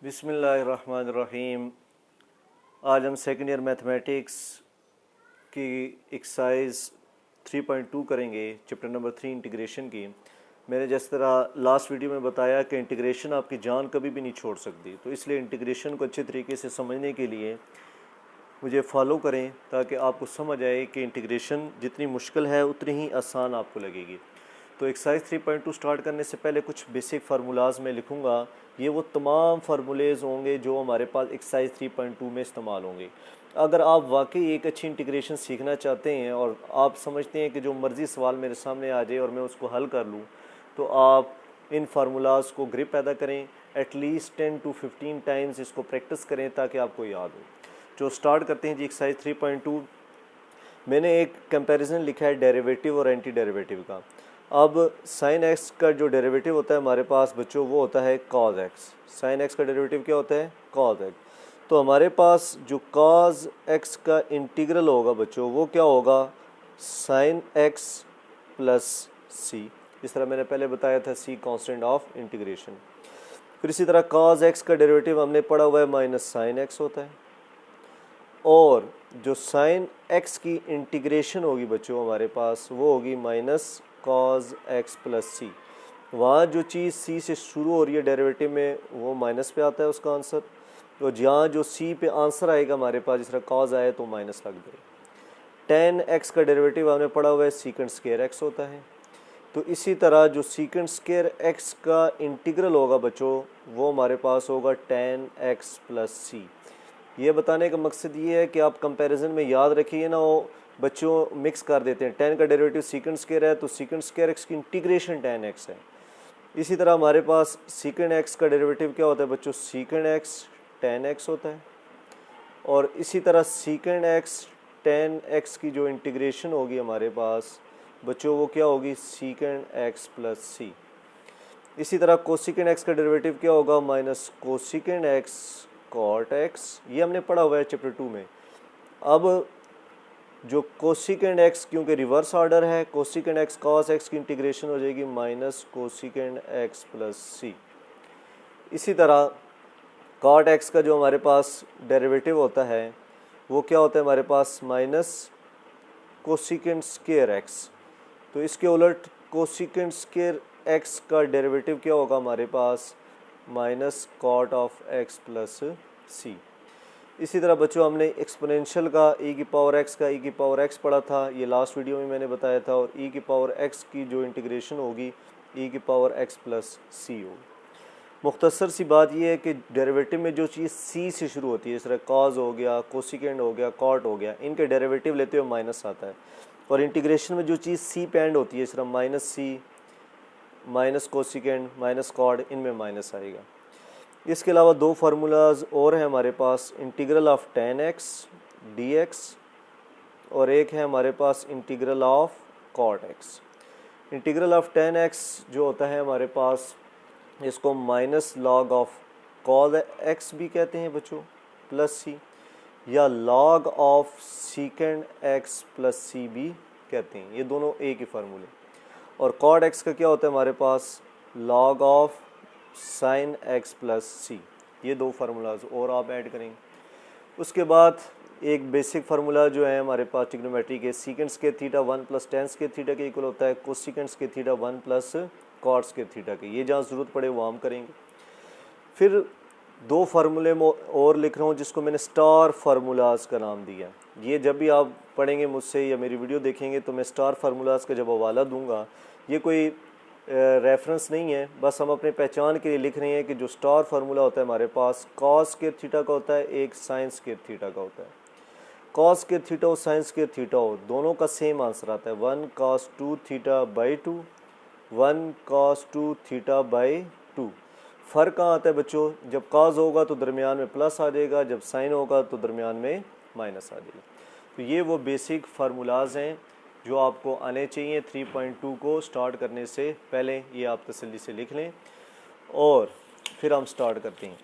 बिस्मिल्लाहिर्रहमानिर्रहीम। आज हम सेकेंड ईयर मैथमेटिक्स की एक्सरसाइज 3.2 करेंगे, चैप्टर नंबर 3 इंटीग्रेशन की। मैंने जिस तरह लास्ट वीडियो में बताया कि इंटीग्रेशन आपकी जान कभी भी नहीं छोड़ सकती, तो इसलिए इंटीग्रेशन को अच्छे तरीके से समझने के लिए मुझे फॉलो करें ताकि आपको समझ आए कि इंटीग्रेशन जितनी मुश्किल है उतनी ही आसान आपको लगेगी। तो एक्सरसाइज 3.2 स्टार्ट करने से पहले कुछ बेसिक फार्मूलाज में लिखूंगा। ये वो तमाम फार्मूलेज होंगे जो हमारे पास एक्सरसाइज 3.2 में इस्तेमाल होंगे। अगर आप वाकई एक अच्छी इंटीग्रेशन सीखना चाहते हैं और आप समझते हैं कि जो मर्ज़ी सवाल मेरे सामने आ जाए और मैं उसको हल कर लूँ, तो आप इन फार्मूलाज को ग्रिप पैदा करें। एटलीस्ट 10 to 15 टाइम्स इसको प्रैक्टिस करें ताकि आपको याद हो। जो स्टार्ट करते हैं जी एक्सरसाइज 3.2। मैंने एक कंपैरिजन लिखा है डेरिवेटिव और एंटी डेरिवेटिव का। अब साइन एक्स का जो डेरिवेटिव होता है हमारे पास बच्चों वो होता है कॉज एक्स। साइन एक्स का डेरिवेटिव क्या होता है? Cos x. तो हमारे पास जो कॉज एक्स का इंटीग्रल होगा बच्चों वो क्या होगा? साइन एक्स प्लस सी। इस तरह मैंने पहले बताया था सी कांस्टेंट ऑफ इंटीग्रेशन। फिर इसी तरह कॉज एक्स का डेरिवेटिव हमने पढ़ा हुआ है माइनस साइन एक्स होता है, और जो साइन एक्स की इंटीग्रेशन होगी बच्चों हमारे पास वो होगी माइनस कॉज एक्स प्लस सी। वहाँ जो चीज़ सी से शुरू हो रही है डेरिवेटिव में वो माइनस पे आता है उसका आंसर, तो जहाँ जो सी पे आंसर आएगा हमारे पास जिस तरह कॉज आए तो माइनस लग जाए। टेन एक्स का डेरिवेटिव हमने पढ़ा हुआ है सीकेंड स्क्वायर एक्स होता है। तो इसी तरह जो सीकेंड स्क्वायर एक्स का इंटीग्रल होगा बच्चों वो हमारे पास होगा टेन एक्स प्लस सी। ये बताने का मकसद ये है कि आप कंपैरिजन में याद रखिए ना, वो बच्चों मिक्स कर देते हैं। टेन का डेरिवेटिव सीकेंड स्क्वायर है तो सीकेंड स्क्वायर एक्स की इंटीग्रेशन टेन एक्स है। इसी तरह हमारे पास सीकेंड एक्स का डेरिवेटिव क्या होता है बच्चों? सीकेंड एक्स टेन एक्स होता है। और इसी तरह सीकेंड एक्स टेन एक्स की जो इंटीग्रेशन होगी हमारे पास बच्चों वो क्या होगी? सीकेंड एक्स प्लस सी। इसी तरह कोसिकेंड एक्स का डेरिवेटिव क्या होगा? Minus cosecant x cot X. ये हमने पढ़ा हुआ है चैप्टर 2 में। अब जो कोसिकेंड एक्स क्योंकि रिवर्स ऑर्डर है, कोसिकेंड एक्स कॉस एक्स की इंटीग्रेशन हो जाएगी माइनस कोसिकेंड एक्स प्लस सी। इसी तरह कॉट एक्स का जो हमारे पास डेरिवेटिव होता है वो क्या होता है हमारे पास? Minus cosecant square x. तो इसके उलट कोसिकेंड स्क्वायर एक्स का डेरिवेटिव क्या होगा हमारे पास? Minus cot of x plus सी। इसी तरह बच्चों हमने एक्सपोनेंशियल का e की पावर x का e की पावर x पढ़ा था, ये लास्ट वीडियो में मैंने बताया था। और e की पावर x की जो इंटीग्रेशन होगी e की पावर x प्लस सी होगी। मुख्तसर सी बात यह है कि डेरिवेटिव में जो चीज़ c से शुरू होती है, इस तरह कॉज हो गया, कोसिकेंड हो गया, कॉट हो गया, इनके डेरिवेटिव लेते हुए माइनस आता है। और इंटीग्रेशन में जो चीज़ c पे एंड होती है, इस तरह minus c, minus cosecant, minus cot, इनमें माइनस आएगा। इसके अलावा दो फार्मूलाज और हैं हमारे पास, integral of tan x D x, और एक है हमारे पास integral of cot x. Integral of tan x जो होता है हमारे पास, इसको minus log of cos x भी कहते हैं बच्चों प्लस सी, या log of secant x plus c भी कहते हैं। ये दोनों एक ही फार्मूले। और कॉट एक्स का क्या होता है हमारे पास? Log of sine x plus सी। ये दो फार्मूलाज और आप ऐड करेंगे। उसके बाद एक बेसिक फार्मूला जो है हमारे पास ट्रिग्नोमेट्री के, सीकेंड्स के थीटा 1 प्लस टेंस के थीटा के इक्वल होता है कोसिकेंड्स के थीटा 1 प्लस कॉट्स के थीटा के। ये जहाँ ज़रूरत पड़े वो हम करेंगे। फिर दो फार्मूले में और लिख रहा हूँ जिसको मैंने स्टार फार्मूलाज का नाम दिया। ये जब भी आप पढ़ेंगे मुझसे या मेरी वीडियो देखेंगे तो मैं स्टार फार्मूलाज का जब हवाला दूंगा, ये कोई रेफरेंस नहीं है, बस हम अपने पहचान के लिए लिख रहे हैं कि जो स्टार फार्मूला होता है हमारे पास कॉस के थीटा का होता है, एक साइंस के थीटा का होता है। कॉस के थीटा हो साइंस के थीटा हो, दोनों का सेम आंसर आता है 1 cos 2 theta by 2, 1 cos 2 theta by 2। फ़र्क कहाँ आता है बच्चों? जब कॉस होगा तो दरमियान में प्लस आ जाएगा, जब साइन होगा तो दरमियान में माइनस आ जाएगा। तो ये वो बेसिक फार्मूलाज हैं जो आपको आने चाहिए 3.2 को स्टार्ट करने से पहले। ये आप तसल्ली से लिख लें और फिर हम स्टार्ट करते हैं।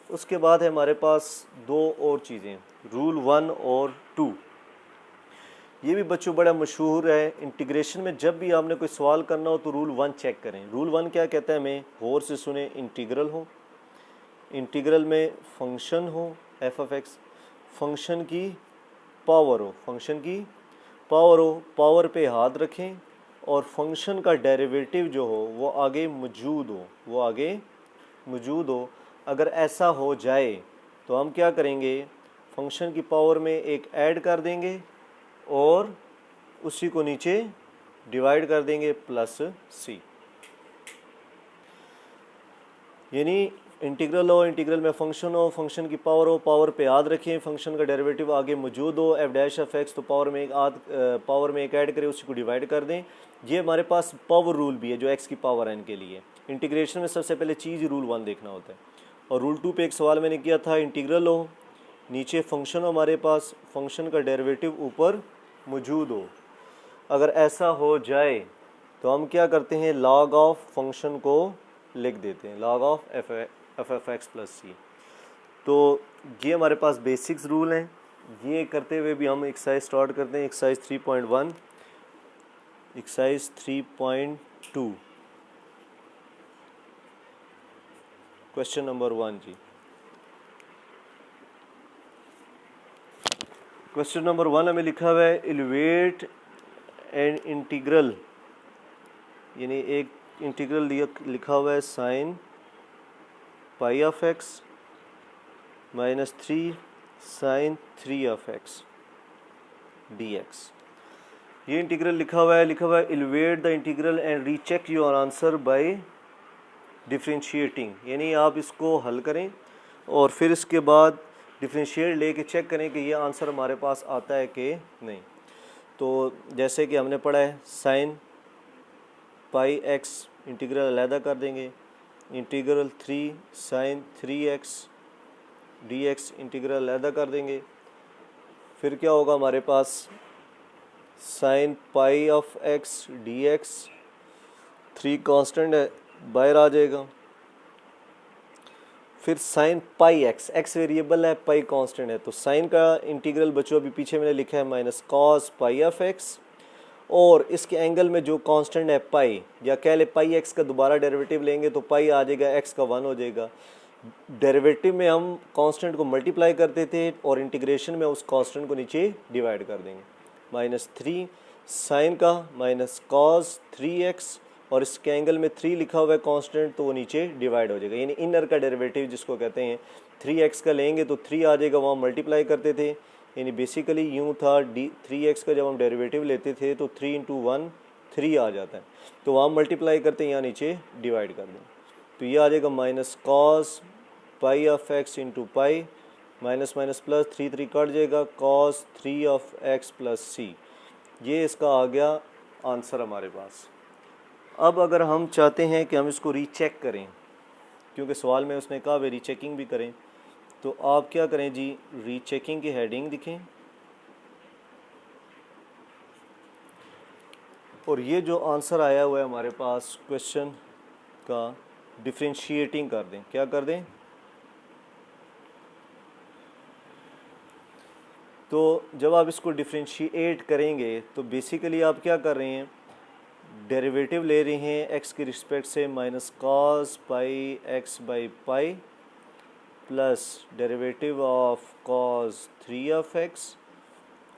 उसके बाद है हमारे पास दो और चीज़ें, रूल 1 और 2। ये भी बच्चों बड़ा मशहूर है। इंटीग्रेशन में जब भी आपने कोई सवाल करना हो तो रूल 1 चेक करें। रूल 1 क्या कहता है हमें? गौर से सुने। इंटीग्रल हो, इंटीग्रल में फंक्शन हो एफ ऑफ एक्स, फंक्शन की पावर हो, फंक्शन की पावर हो, पावर पे हाथ रखें और फंक्शन का डेरिवेटिव जो हो वो आगे मौजूद हो, वो आगे मौजूद हो। अगर ऐसा हो जाए तो हम क्या करेंगे, फंक्शन की पावर में एक ऐड कर देंगे और उसी को नीचे डिवाइड कर देंगे प्लस सी। यानी इंटीग्रल हो, इंटीग्रल में फंक्शन हो, फंक्शन की पावर हो, पावर पे याद रखें, फंक्शन का डेरिवेटिव आगे मौजूद हो एफ डैश ऑफ एक्स, तो पावर में एक ऐड करें, उसी को डिवाइड कर दें। ये हमारे पास पावर रूल भी है जो एक्स की पावर एन के लिए। इंटीग्रेशन में सबसे पहले चीज़ रूल 1 देखना होता है। और रूल 2 पे एक सवाल मैंने किया था, इंटीग्रल हो, नीचे फंक्शन हो हमारे पास, फंक्शन का डेरिवेटिव ऊपर मौजूद हो। अगर ऐसा हो जाए तो हम क्या करते हैं, लॉग ऑफ फंक्शन को लिख देते हैं, log of f x plus c. तो ये हमारे पास बेसिक्स रूल हैं। ये करते हुए भी हम एक्सरसाइज स्टार्ट करते हैं, एक्सरसाइज 3.1, एक्सरसाइज 3.2, क्वेश्चन नंबर 1 जी। क्वेश्चन नंबर 1 हमें लिखा हुआ है इलवेट एंड इंटीग्रल, यानी एक इंटीग्रल लिखा हुआ है sine pi of x minus 3 sine 3 of x D x. ये इंटीग्रल लिखा हुआ है evaluate the integral and recheck your answer by differentiating, यानी आप इसको हल करें और फिर इसके बाद डिफ्रेंशिएट लेके चेक करें कि ये आंसर हमारे पास आता है कि नहीं। तो जैसे कि हमने पढ़ा है, साइन पाई एक्स इंटीग्रल अलहदा कर देंगे, integral 3 sine 3x dx integral अलहदा कर देंगे। फिर क्या होगा हमारे पास, sine pi of x dx, 3 constant है बाहर आ जाएगा। फिर साइन पाई एक्स वेरिएबल है, पाई कांस्टेंट है, तो साइन का इंटीग्रल बच्चों अभी पीछे मैंने लिखा है minus cos pi of x, और इसके एंगल में जो कांस्टेंट है पाई, या कह ले पाई एक्स का दोबारा डेरिवेटिव लेंगे तो पाई आ जाएगा, एक्स का 1 हो जाएगा। डेरिवेटिव में हम कांस्टेंट को मल्टीप्लाई करते थे और इंटीग्रेशन में उस कांस्टेंट को नीचे डिवाइड कर देंगे। माइनस 3 साइन का माइनस कॉस 3x, और इसके एंगल में 3 लिखा हुआ है कांस्टेंट, तो वो नीचे डिवाइड हो जाएगा। यानी इनर का डेरिवेटिव जिसको कहते हैं, 3x का लेंगे तो 3 आ जाएगा, वहाँ मल्टीप्लाई करते थे। यानी बेसिकली यूँ था, 3x का जब हम डेरिवेटिव लेते थे तो 3 × 1 3 आ जाता है, तो वहाँ मल्टीप्लाई करते हैं, यहाँ नीचे डिवाइड कर दें, तो ये आ जाएगा minus cos pi of x into pi, minus minus plus 3 3 cut जाएगा, कॉस 3 ऑफ एक्स प्लस सी। ये इसका आ गया आंसर हमारे पास। अब अगर हम चाहते हैं कि हम इसको रीचेक करें, क्योंकि सवाल में उसने कहा वे रीचेकिंग भी करें, तो आप क्या करें जी, रीचेकिंग की हेडिंग लिखें और ये जो आंसर आया हुआ है हमारे पास क्वेश्चन का, डिफरेंशिएटिंग कर दें। क्या कर दें, तो जब आप इसको डिफरेंशिएट करेंगे तो बेसिकली आप क्या कर रहे हैं, डेरिवेटिव ले रहे हैं एक्स के रिस्पेक्ट से, minus cos pi x by pi plus derivative of cos 3 of x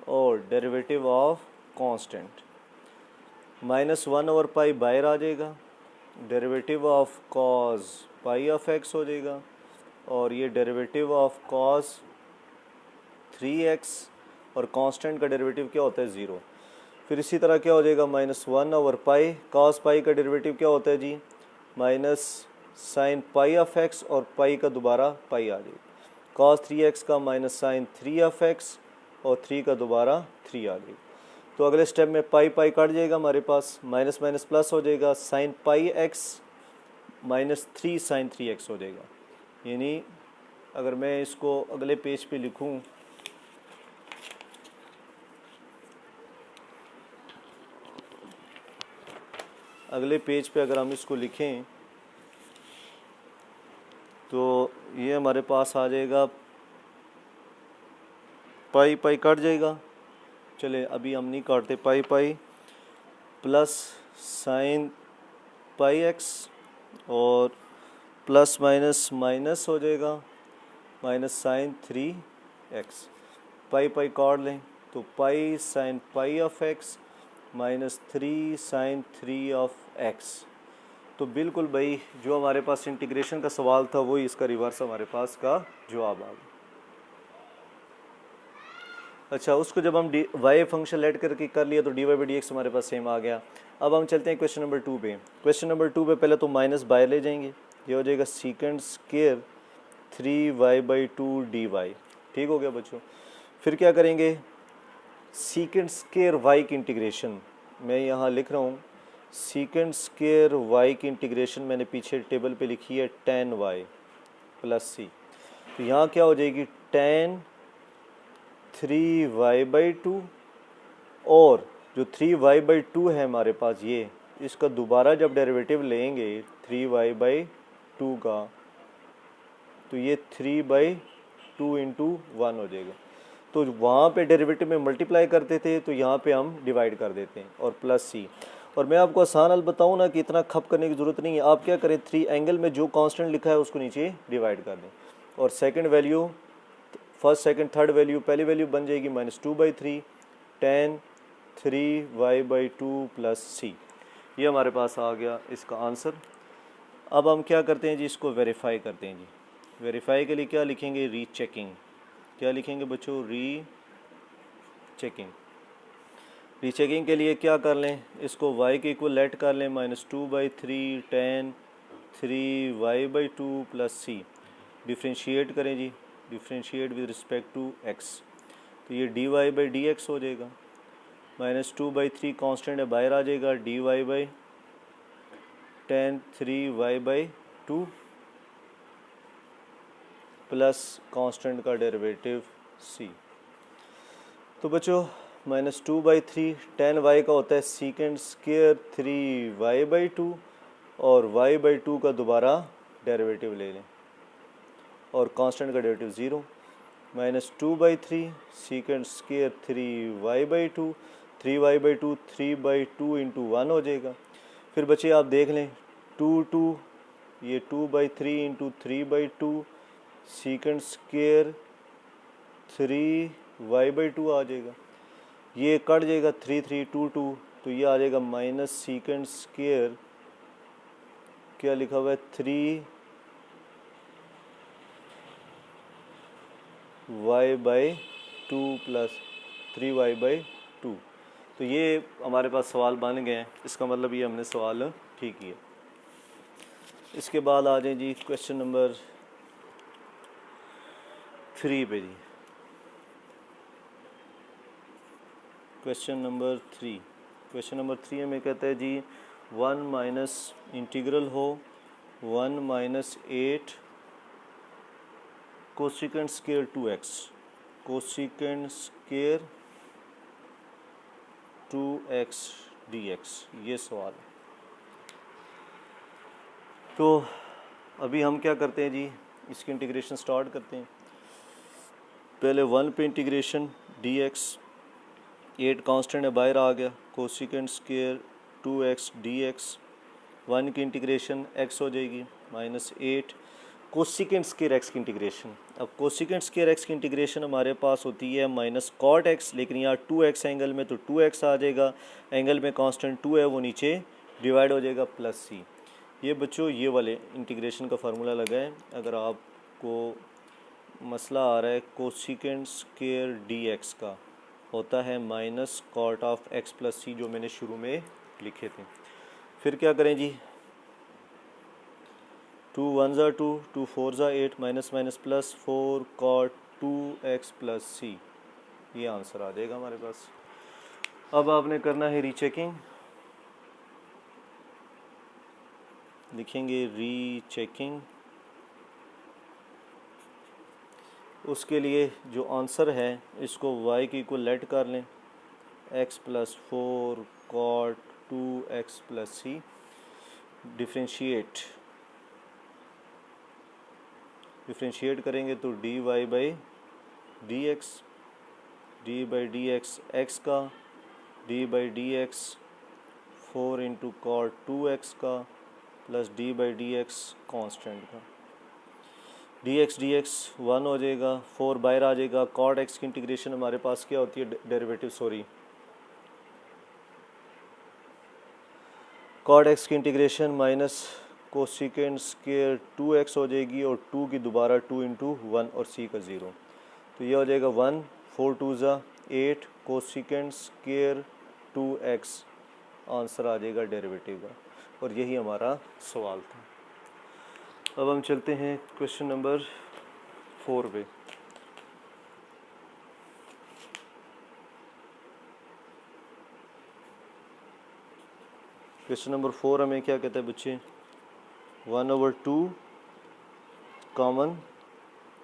और derivative of constant, minus 1 over pi बाहर आ जाएगा, derivative of cos pi of x हो जाएगा, और ये डेरिवेटिव ऑफ कॉस 3x, और कांस्टेंट का डेरिवेटिव क्या होता है 0। फिर इसी तरह क्या हो जाएगा, minus 1 over pi, cos pi का डेरिवेटिव क्या होता है जी, minus sine pi of x, और पाई का दोबारा पाई आ जाएगा, कॉस 3x का माइनस साइन 3 ऑफ एक्स, और 3 का दोबारा 3 आ जाएगा। तो अगले स्टेप में पाई पाई कट जाएगा, हमारे पास माइनस माइनस प्लस हो जाएगा, sine pi X minus 3 sine 3x हो जाएगा। यानी अगर मैं इसको अगले पेज पे लिखूं, अगले पेज पे अगर हम इसको लिखें तो ये हमारे पास आ जाएगा, पाई पाई कट जाएगा, चले अभी हम नहीं काटते, pi pi plus sine pi x और प्लस माइनस माइनस हो जाएगा, माइनस साइन 3x, पाई पाई काट लें तो pi sine pi of x minus 3 sine 3 of x। तो बिल्कुल भाई जो हमारे पास इंटीग्रेशन का सवाल था वही इसका रिवर्स हमारे पास का जवाब आ गया। अच्छा, उसको जब हम वाई फंक्शन लेट करके कर लिया तो D Y by D X हमारे पास सेम आ गया। अब हम चलते हैं क्वेश्चन नंबर 2 पे। क्वेश्चन नंबर 2 पे पहले तो माइनस बाय ले जाएंगे, ये हो जाएगा सीकेंड स्क्वायर 3y/2 dy। ठीक हो गया बच्चों। फिर क्या करेंगे, सीकेंड स्क्वायर y की इंटीग्रेशन मैं यहाँ लिख रहा हूँ, सीकेंड स्क्वायर y की इंटीग्रेशन मैंने पीछे टेबल पे लिखी है tan y प्लस सी। तो यहाँ क्या हो जाएगी, tan 3y/2 और जो 3y/2 है हमारे पास ये, इसका दोबारा जब डेरिवेटिव लेंगे 3y/2 का तो ये 3/2 इंटू 1 हो जाएगा। तो वहाँ पे डेरिवेटिव में मल्टीप्लाई करते थे तो यहाँ पे हम डिवाइड कर देते हैं और प्लस सी। और मैं आपको आसान हल बताऊँ ना कि इतना खप करने की ज़रूरत नहीं है। आप क्या करें, 3 एंगल में जो कांस्टेंट लिखा है उसको नीचे डिवाइड कर दें और second value, first second third value, पहली वैल्यू बन जाएगी -2/3 tan 3y/2 प्लस सी। ये हमारे पास आ गया इसका आंसर। अब हम क्या करते हैं जी, इसको वेरीफाई करते हैं जी। वेरीफाई के लिए क्या लिखेंगे, रीचेकिंग। क्या लिखेंगे बच्चों, रीचेकिंग। रीचेकिंग के लिए क्या कर लें, इसको y के इक्वल लेट कर लें, -2/3 tan 3y/2 प्लस सी। डिफ्रेंशिएट करें जी, differentiate with respect to x, तो ये dy/dx हो जाएगा। -2/3 कांस्टेंट है बाहर आ जाएगा, dy/tan 3y/2 प्लस कांस्टेंट का डेरिवेटिव c। तो बच्चों -2/3 tan y का होता है सीकेंड स्क्वायर 3y/2 और y/2 का दोबारा डेरिवेटिव ले लें और कांस्टेंट का derivative 0। -2/3 secant square 3y/2, 3y/2 3/2 into 1 हो जाएगा। फिर बच्चे आप देख लें 2 ये 2/3 इंटू 3/2 सीकेंड स्क्वायर 3y/2 आ जाएगा। ये कट जाएगा 3 3 2 2, तो ये आ जाएगा माइनस सीकेंड स्क्वायर, क्या लिखा हुआ है 3y/2 प्लस 3y/2। तो ये हमारे पास सवाल बन गए हैं, इसका मतलब ये हमने सवाल ठीक किया। इसके बाद आ जाए जी क्वेश्चन नंबर 3 पे जी। क्वेश्चन नंबर 3 में कहता है जी 1 माइनस इंटीग्रल हो 1 minus 8 cosecant square 2x, cosecant square 2x dx, ये सवाल है। तो अभी हम क्या करते हैं जी, इसकी इंटीग्रेशन स्टार्ट करते हैं। पहले 1 पे इंटीग्रेशन dx, 8 कांस्टेंट है बाहर आ गया, कोसिकेंड स्क्वायर 2x dx, 1 की इंटीग्रेशन x हो जाएगी -8 कोसिकेंड स्क्वायर x की इंटीग्रेशन। अब कोसिकेंड स्क्वायर x की इंटीग्रेशन हमारे पास होती है माइनस कॉट x, लेकिन यहाँ 2x एंगल में तो 2x आ जाएगा, एंगल में कांस्टेंट 2 है वो नीचे डिवाइड हो जाएगा प्लस सी। ये बच्चों ये वाले इंटीग्रेशन का फार्मूला लगा है। अगर आपको मसला आ रहा है कोसिकेंड स्क्वायर dx का होता है minus cot of x plus c, जो मैंने शुरू में लिखे थे। फिर क्या करें जी, 2 1 2, 2 4 8, minus minus plus 4 cot 2x plus सी, ये आंसर आ जाएगा हमारे पास। अब आपने करना है रीचेकिंग, लिखेंगे रीचेकिंग। उसके लिए जो आंसर है इसको y के इक्वल लेट कर लें, x plus 4 cot 2x plus सी। डिफ्रेंशिएट करेंगे तो dy/dx, d/dx x का, d/dx 4 इंटू कॉट 2x का plus D by D x constant का, डी एक्स 1 हो जाएगा, 4 बाहर आ जाएगा। कॉट एक्स की इंटीग्रेशन हमारे पास क्या होती है, डेरिवेटिव सॉरी, कॉट एक्स की integration minus cosecant square 2x हो जाएगी और 2 की दोबारा 2 इंटू 1 और c का 0, तो ये हो जाएगा 1, 4 2 ज़ा 8 कोसिकेंड स्क्वायर 2x, आंसर आ जाएगा डेरिवेटिव का। और यही हमारा सवाल था। अब हम चलते हैं क्वेश्चन नंबर 4 पे। क्वेश्चन नंबर 4 हमें क्या कहता है बच्चे, 1/2 common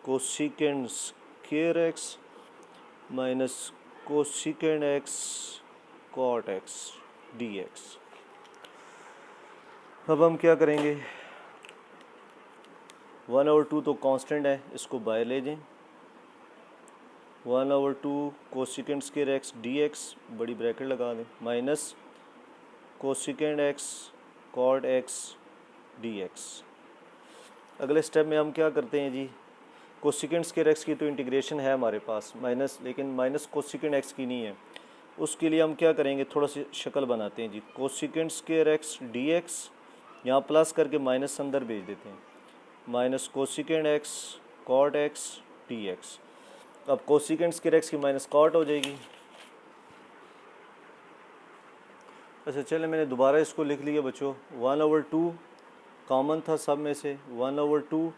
cosecant square X minus cosecant x cot x D x. अब हम क्या करेंगे, 1/2 तो कांस्टेंट है, इसको बाहर ले जाएं। 1/2 cosecant square x D X, बड़ी ब्रैकेट लगा दें, minus cosecant x cot x D X. अगले स्टेप में हम क्या करते हैं जी, कोसिकेंड स्क्वायर एक्स की तो इंटीग्रेशन है हमारे पास माइनस, लेकिन माइनस कोसिकेंड एक्स की नहीं है। उसके लिए हम क्या करेंगे, थोड़ा सी शक्ल बनाते हैं जी, cosecant square x D x, यहाँ प्लस करके माइनस अंदर भेज देते हैं, minus cosecant x cot x D x. अब कोसिकेंड स्क्वायर एक्स की माइनस कॉट हो जाएगी। अच्छा चले, मैंने दोबारा इसको लिख लिया बच्चों, 1/2 कॉमन था सब में से, 1/2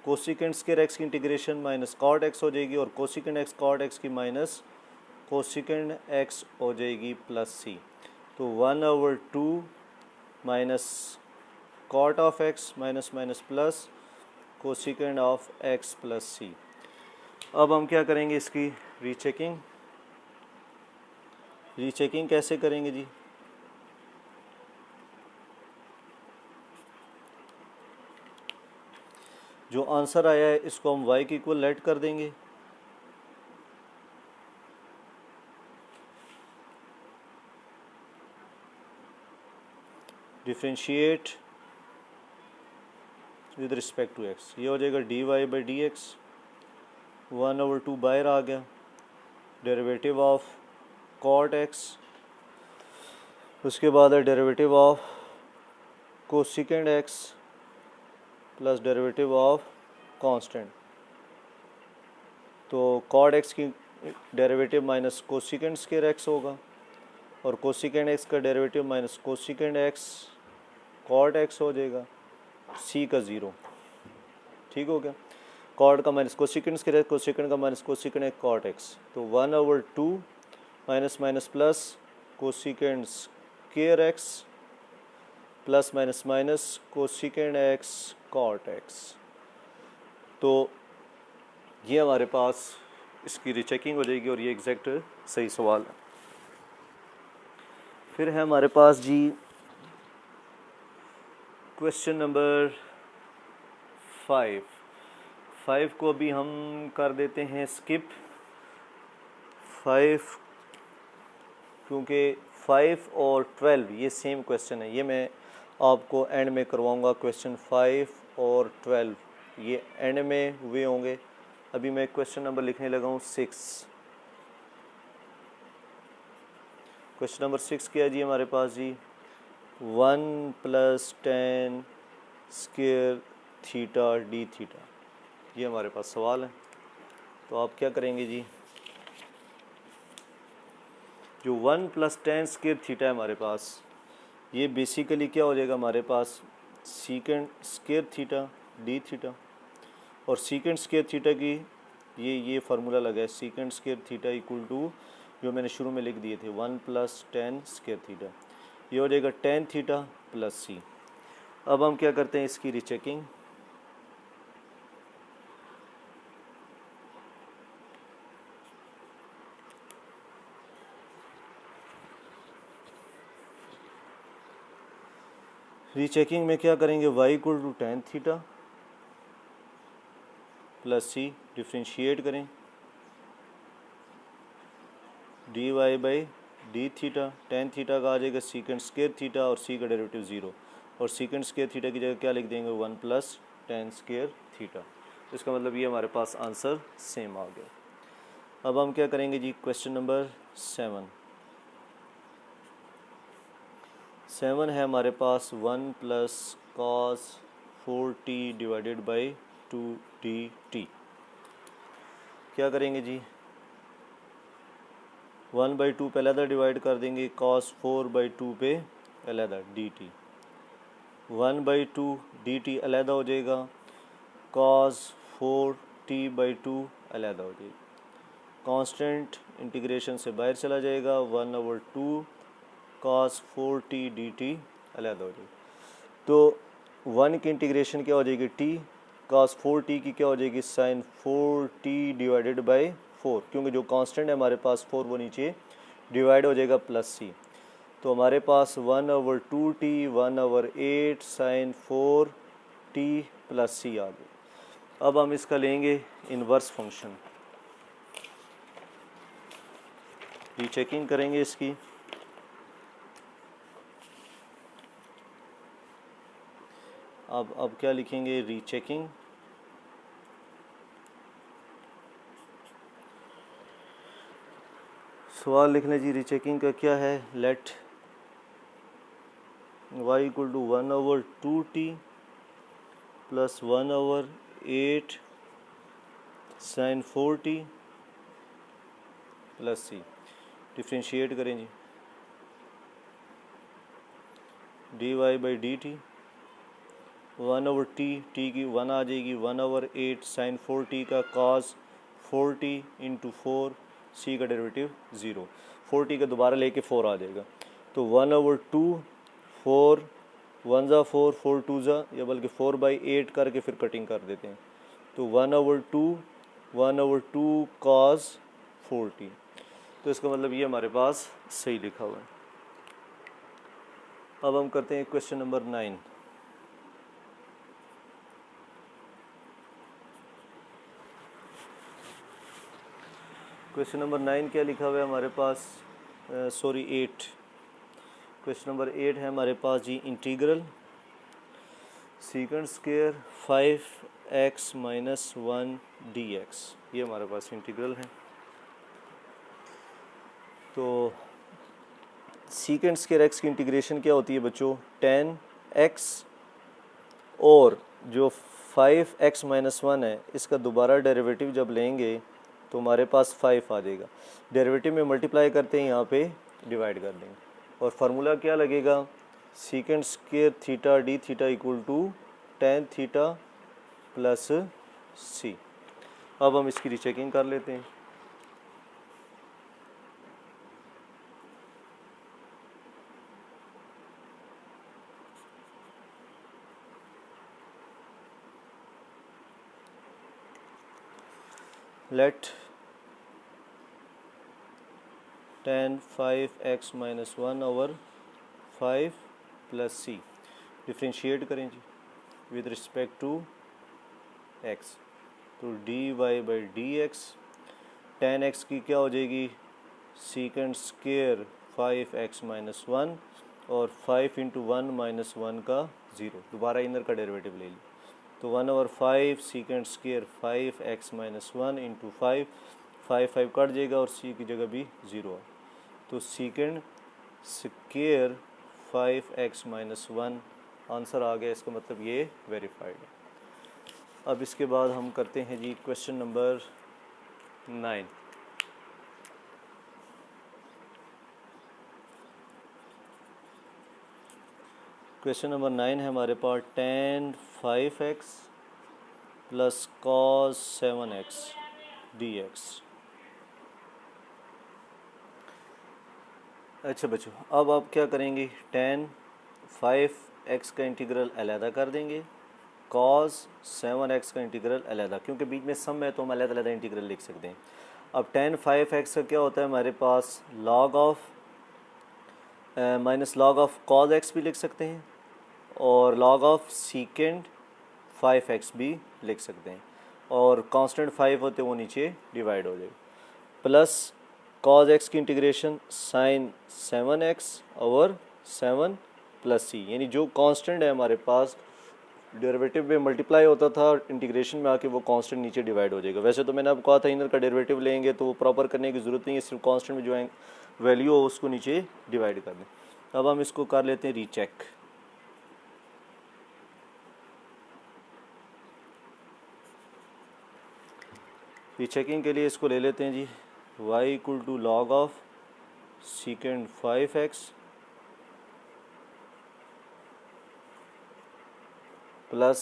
कोसिकेंड स्क्वायर एक्स की इंटीग्रेशन माइनस कॉट एक्स हो जाएगी और कोसिकेंड एक्स कॉट एक्स की माइनस कोसिकेंड एक्स हो जाएगी प्लस सी। तो 1/2 minus cot of x minus minus plus cosecant of x plus c. अब हम क्या करेंगे, इसकी रीचेकिंग कैसे करेंगे जी, जो आंसर आया है इसको हम y के इक्वल लेट कर देंगे, differentiate with respect to x, ये हो जाएगा dy बाई डी एक्स, 1/2 बाहर आ गया, डेरिवेटिव ऑफ कॉट एक्स, उसके बाद है derivative of cosecant X plus derivative of constant. तो कॉट एक्स की derivative minus cosecant square X होगा और कोसिकेंड एक्स का derivative minus cosecant x cot x हो जाएगा, सी का 0, ठीक हो गया। कॉट का minus cosecant square x, cosecant का minus cosecant x cot x, तो 1/2 minus minus plus cosecant square x plus minus minus cosecant x cot x. तो ये हमारे पास इसकी रीचेकिंग हो जाएगी और ये एग्जैक्ट सही सवाल है। फिर है हमारे पास जी क्वेश्चन नंबर 5 को अभी हम कर देते हैं स्किप, 5 क्योंकि 5 और 12 ये सेम क्वेश्चन है, ये मैं आपको एंड में करवाऊंगा। क्वेश्चन 5 और 12 ये एंड में हुए होंगे। अभी मैं क्वेश्चन नंबर लिखने लगा हूँ 6। क्वेश्चन नंबर 6 क्या है जी हमारे पास जी, 1 + tan square theta d theta, ये हमारे पास सवाल है। तो आप क्या करेंगे जी, जो 1 + tan स्क्वायर थीटा है हमारे पास, ये बेसिकली क्या हो जाएगा हमारे पास, secant square theta d theta, और सीकेंड स्क्वायर थीटा की ये फार्मूला लगा है, secant square theta equal to जो मैंने शुरू में लिख दिए थे 1 + tan स्क्वायर थीटा, ये हो जाएगा tan थीटा प्लस सी। अब हम क्या करते हैं इसकी रीचेकिंग, रीचेकिंग में क्या करेंगे, y = tan थीटा प्लस सी, डिफ्रेंशिएट करें dy by D theta, tan theta का आ जाएगा सीकेंड स्क्वायर थीटा और c का डेरिवेटिव 0, और सीकेंड स्क्वायर थीटा की जगह क्या लिख देंगे 1 प्लस टेन स्क्वायर थीटा। इसका मतलब ये हमारे पास आंसर सेम आ गया। अब हम क्या करेंगे जी, क्वेश्चन नंबर 7 है हमारे पास 1 plus cos 4t divided by 2dt। क्या करेंगे जी, 1/2 पे अलहदा डिवाइड कर देंगे, कॉस 4/2 पे अलहदा dt, 1/2 dt अलहदा हो जाएगा, कॉस 4t/2 अलहदा हो जाएगी, कांस्टेंट इंटीग्रेशन से बाहर चला जाएगा, 1/2 cos 4t dt अलहदा हो जाएगी। तो 1 की इंटीग्रेशन क्या हो जाएगी t, cos 4t की क्या हो जाएगी sin 4t डिवाइडेड बाई 4, क्योंकि जो कांस्टेंट है हमारे पास 4 वो नीचे डिवाइड हो जाएगा प्लस c। तो हमारे पास 1/2t 1/8 sin 4t plus c आ गई। अब हम इसका लेंगे इन्वर्स फंक्शन, रीचेकिंग करेंगे इसकी। अब क्या लिखेंगे, रीचेकिंग, सवाल लिख लें जी। रीचेकिंग का क्या है, let y equal to 1/2t plus 1/8 sin 4t plus c। Differentiate करें जी, dy by dt 1/t, t की 1 आ जाएगी, 1/8 sin 4t का cos 4t इंटू 4, c का डेरिवेटिव 0, 4t का दोबारा लेके 4 आ जाएगा। तो 1/2 4 1 ज़ा 4 4 2 ज़ा, या बल्कि 4/8 करके फिर कटिंग कर देते हैं। तो 1/2 cos 4t। तो इसका मतलब ये हमारे पास सही लिखा हुआ है। अब हम करते हैं क्वेश्चन नंबर 9। क्वेश्चन नंबर 9 क्या लिखा हुआ है हमारे पास, 8। क्वेश्चन नंबर 8 है हमारे पास जी, integral secant square 5x - 1 dx, ये हमारे पास इंटीग्रल है। तो सीकेंड स्क्वायर x की इंटीग्रेशन क्या होती है बच्चों, 10x, और जो 5x - 1 है इसका दोबारा डेरिवेटिव जब लेंगे तो हमारे पास 5 आ जाएगा। डेरिवेटिव में मल्टीप्लाई करते हैं, यहाँ पे डिवाइड कर देंगे, और फार्मूला क्या लगेगा, secant square theta d theta equal to tan theta plus c. अब हम इसकी रीचेकिंग कर लेते हैं। लेट tan 5x - 1/5 प्लस सी। डिफ्रेंशिएट करें जी विद रिस्पेक्ट टू x। तो dy by dx, tan x की क्या हो जाएगी, सीकेंड स्क्वायर 5x - 1 और 5 इंटू 1 - 1 का 0, दोबारा इनर का डेरिवेटिव ले ली। तो 1/5 secant square 5x - 1 into 5, 5 cut जाएगा और c की जगह भी 0 है। तो सीकेंड स्क्वायर 5x - 1 आंसर आ गया। इसका मतलब ये वेरीफाइड है। अब इसके बाद हम करते हैं जी क्वेश्चन नंबर 9। क्वेश्चन नंबर 9 है हमारे पास, tan 5x plus cos 7x dx। अच्छा बच्चों, अब आप क्या करेंगे, tan 5x का इंटीग्रल अलहदा कर देंगे, cos 7x का इंटीग्रल अलहदा, क्योंकि बीच में सम है तो हम अलग-अलग इंटीग्रल लिख सकते हैं। अब tan 5x का क्या होता है हमारे पास, log of minus log of cos x भी लिख सकते हैं, और log ऑफ सीकेंड 5x भी लिख सकते हैं, और कांस्टेंट 5 होते वो नीचे डिवाइड हो जाएगा, प्लस cos x की integration sin 7x over 7 plus c, यानी जो कांस्टेंट है हमारे पास डेरिवेटिव में मल्टीप्लाई होता था इंटीग्रेशन में आके वो कांस्टेंट नीचे डिवाइड हो जाएगा। वैसे तो मैंने आपको कहा था इनर का डेरिवेटिव लेंगे तो वो प्रॉपर करने की ज़रूरत नहीं है, सिर्फ कांस्टेंट में जो वैल्यू हो उसको नीचे डिवाइड कर दें। अब हम इसको कर लेते हैं रीचेक। रीचेकिंग के लिए इसको ले लेते हैं जी, y equal to log of secant 5x plus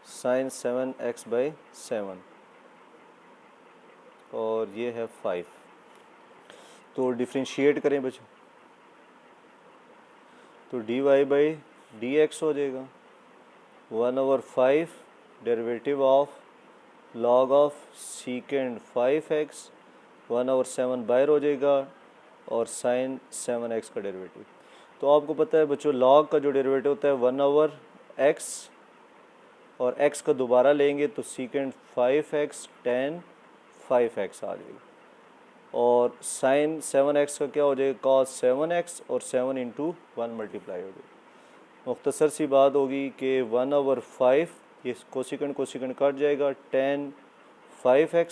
sine 7x/7 और ये है 5। तो डिफ्रेंशिएट करें बच्चों तो dy/dx हो जाएगा 1/5 derivative of log of secant 5x 1/7 बाहर हो जाएगा और साइन 7x का डेरिवेटिव। तो आपको पता है बच्चों लॉग का जो डेरिवेटिव होता है 1/x और x का दोबारा लेंगे तो सीकेंड 5x tan 5x आ जाएगा और साइन 7x का क्या हो जाएगा cos 7x और 7 × 1 मल्टीप्लाई हो जाएगा। मुख्तसर सी बात होगी कि 1/5 ये कोसिकेंड कट जाएगा tan 5x,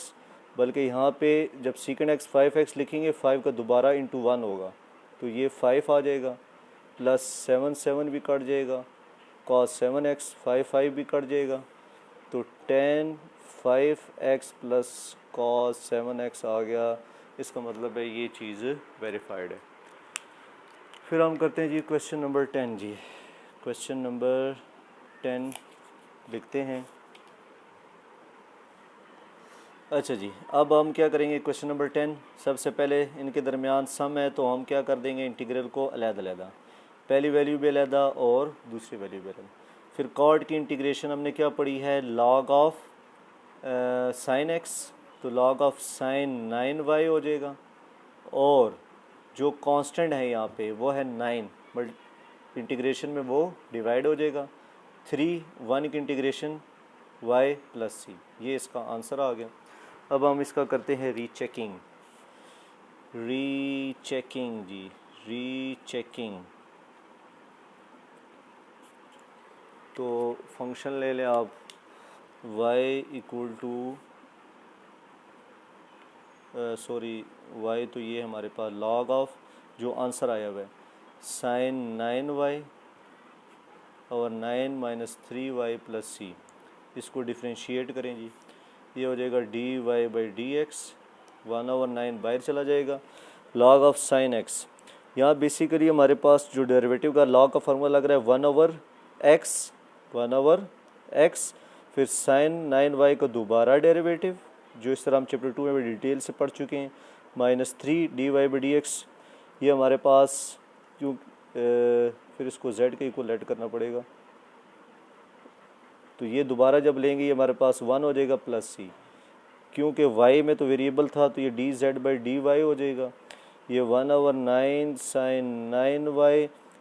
बल्कि यहाँ पे जब सीकेंड x 5x लिखेंगे 5 का दोबारा × 1 होगा तो ये 5 आ जाएगा प्लस 7 भी कट जाएगा cos 7x 5 भी कट जाएगा तो tan 5x plus cos 7x आ गया। इसका मतलब है ये चीज़ वेरीफाइड है। फिर हम करते हैं जी क्वेश्चन नंबर 10 जी। क्वेश्चन नंबर 10 लिखते हैं। अच्छा जी, अब हम क्या करेंगे क्वेश्चन नंबर 10, सबसे पहले इनके दरमियान सम है तो हम क्या कर देंगे इंटीग्रल को अलग-अलग, पहली वैल्यू भी अलहदा और दूसरी वैल्यू भी अलग। फिर कॉट की इंटीग्रेशन हमने क्या पढ़ी है लॉग ऑफ साइन एक्स, तो log ऑफ साइन 9y हो जाएगा और जो कांस्टेंट है यहाँ पे वो है 9, बट इंटीग्रेशन में वो डिवाइड हो जाएगा 3 1 की इंटीग्रेशन y प्लस c, ये इसका आंसर आ गया। अब हम इसका करते हैं रीचेकिंग जी, रीचेकिंग। तो फंक्शन ले लें आप y इक्वल टू y तो ये हमारे पास log ऑफ जो आंसर आया हुआ है साइन 9y और 9 - 3y प्लस c, इसको डिफ्रेंशिएट करें जी, ये हो जाएगा dy/dx 1/9 बाहर चला जाएगा log ऑफ साइन x। यहाँ बेसिकली हमारे पास जो डेरिवेटिव का log का फार्मूला लग रहा है 1/x, फिर साइन 9y का दोबारा डेरिवेटिव जो इस तरह हम चैप्टर 2 में डिटेल से पढ़ चुके हैं -3 dy/dx। ये हमारे पास क्यों फिर इसको z के इक्वल ऐड करना पड़ेगा तो ये दोबारा जब लेंगे ये हमारे पास 1 हो जाएगा प्लस c, क्योंकि y में तो वेरिएबल था तो ये dz/dy हो जाएगा। ये 1/9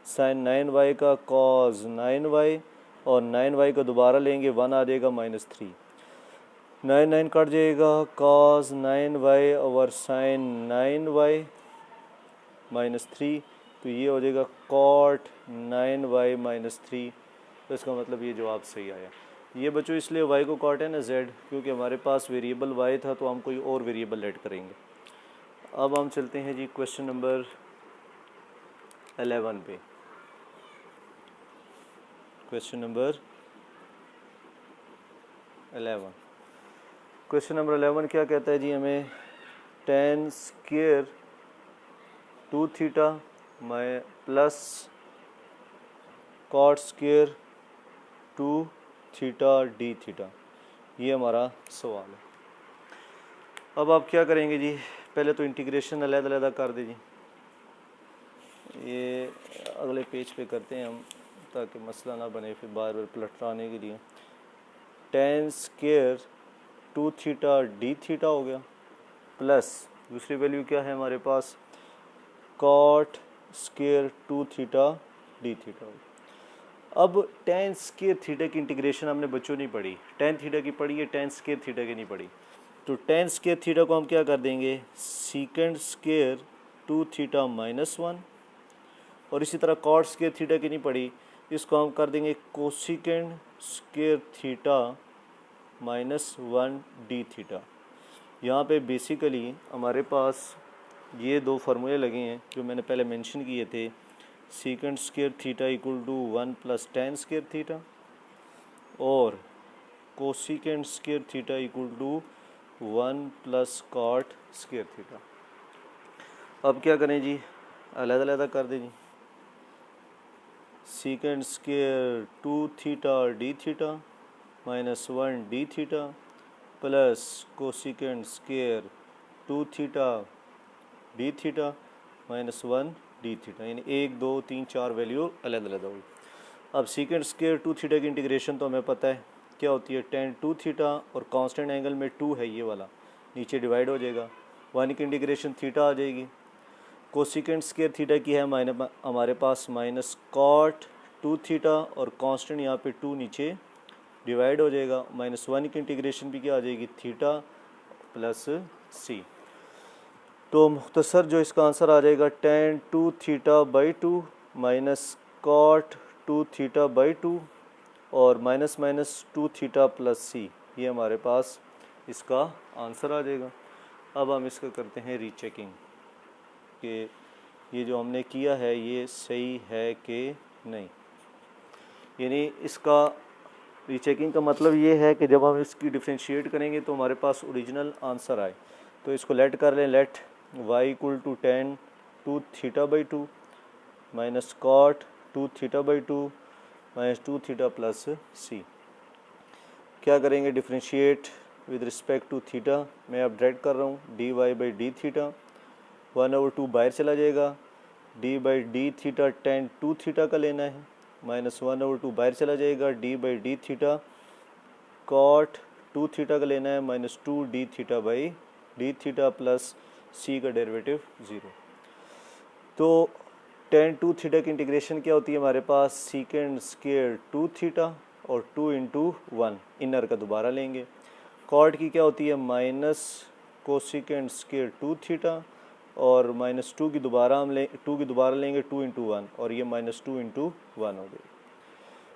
साइन 9y का cos 9y और 9y का दोबारा लेंगे 1 आ जाएगा -3, 9 कट जाएगा cos 9y और साइन 9y -3, तो ये हो जाएगा cot 9y -3। तो इसका मतलब ये जवाब सही आया। ये बच्चों इसलिए y को cot है ना z, क्योंकि हमारे पास वेरिएबल y था तो हम कोई और वेरिएबल ऐड करेंगे। अब हम चलते हैं जी क्वेश्चन नंबर 11 पे। क्वेश्चन नंबर 11 क्या कहता है जी हमें tan square 2 theta plus cot square 2 theta d theta, ये हमारा सवाल है। अब आप क्या करेंगे जी, पहले तो इंटीग्रेशन अलग-अलग कर दीजिए, ये अगले पेज पे करते हैं हम ताकि मसला ना बने फिर बार बार पलटाने के लिए। tan square 2 theta d theta हो गया प्लस दूसरी वैल्यू क्या है हमारे पास cot square 2 theta d theta हो गया। अब tan स्क्वायर थीटा की इंटीग्रेशन हमने बच्चों नहीं पढ़ी, tan थीटा की पढ़ी है, tan स्क्वायर थीटा की नहीं पढ़ी। तो tan स्क्वायर थीटा को हम क्या कर देंगे सीकेंड स्क्वायर 2 थीटा -1 और इसी तरह कॉट स्क्वायर थीटा की नहीं पड़ी, इसको हम कर देंगे cosecant square theta minus 1 d theta. यहाँ पे बेसिकली हमारे पास ये दो फार्मूले लगे हैं जो मैंने पहले मेंशन किए थे, secant square theta equal to 1 plus tan square theta और cosecant square theta equal to 1 plus cot square theta. अब क्या करें जी, अलग-अलग कर दें जी। Secant square 2 theta d theta minus 1 d theta plus cosecant square 2 theta d theta minus 1 d theta, यानी 1 2 3 4 वैल्यू अलग अलग होगी। अब सीकेंड स्क्वायर 2 थीटा की इंटीग्रेशन तो हमें पता है क्या होती है, tan 2 थीटा और कांस्टेंट एंगल में 2 है ये वाला, नीचे डिवाइड हो जाएगा, 1 की इंटीग्रेशन थीटा आ जाएगी। कोसिकेंड स्क्वायर थीटा की है हमारे पास माइनस कॉट 2 थीटा और कांस्टेंट यहाँ पे 2 नीचे डिवाइड हो जाएगा, माइनस 1 की इंटीग्रेशन भी क्या आ जाएगी, थीटा प्लस सी। तो मुख्तसर जो इसका आंसर आ जाएगा tan 2 theta by 2 minus cot 2 theta by 2 और माइनस माइनस 2 थीटा प्लस सी, ये हमारे पास इसका आंसर आ जाएगा। अब हम इसका करते हैं रीचेकिंग कि ये जो हमने किया है ये सही है कि नहीं। यानी इसका रीचेकिंग का मतलब ये है कि जब हम इसकी डिफ्रेंशिएट करेंगे तो हमारे पास ओरिजिनल आंसर आए। तो इसको लेट कर लें, let y equal to tan 2 theta by 2 minus cot 2 theta by 2 minus 2 theta plus c. क्या करेंगे, differentiate with respect to theta, मैं अब डायरेक्ट कर रहा हूँ, dy बाई डी थीटा 1/2 बाहर चला जाएगा, d by D theta tan 2 theta का लेना है, माइनस 1/2 बाहर चला जाएगा, d by D theta cot 2 theta का लेना है, minus 2 d theta by D theta plus c का डेरिवेटिव 0। तो tan 2 थीटा की इंटीग्रेशन क्या होती है हमारे पास, सीकेंड स्क्वायर 2 थीटा और 2 इंटू 1 इनर का दोबारा लेंगे। कॉट की क्या होती है, माइनस कोसिकेंड स्क्वायर 2 थीटा और माइनस 2 की दोबारा हम 2 की दोबारा लेंगे 2 इंटू 1 और ये माइनस 2 इंटू 1 हो गई।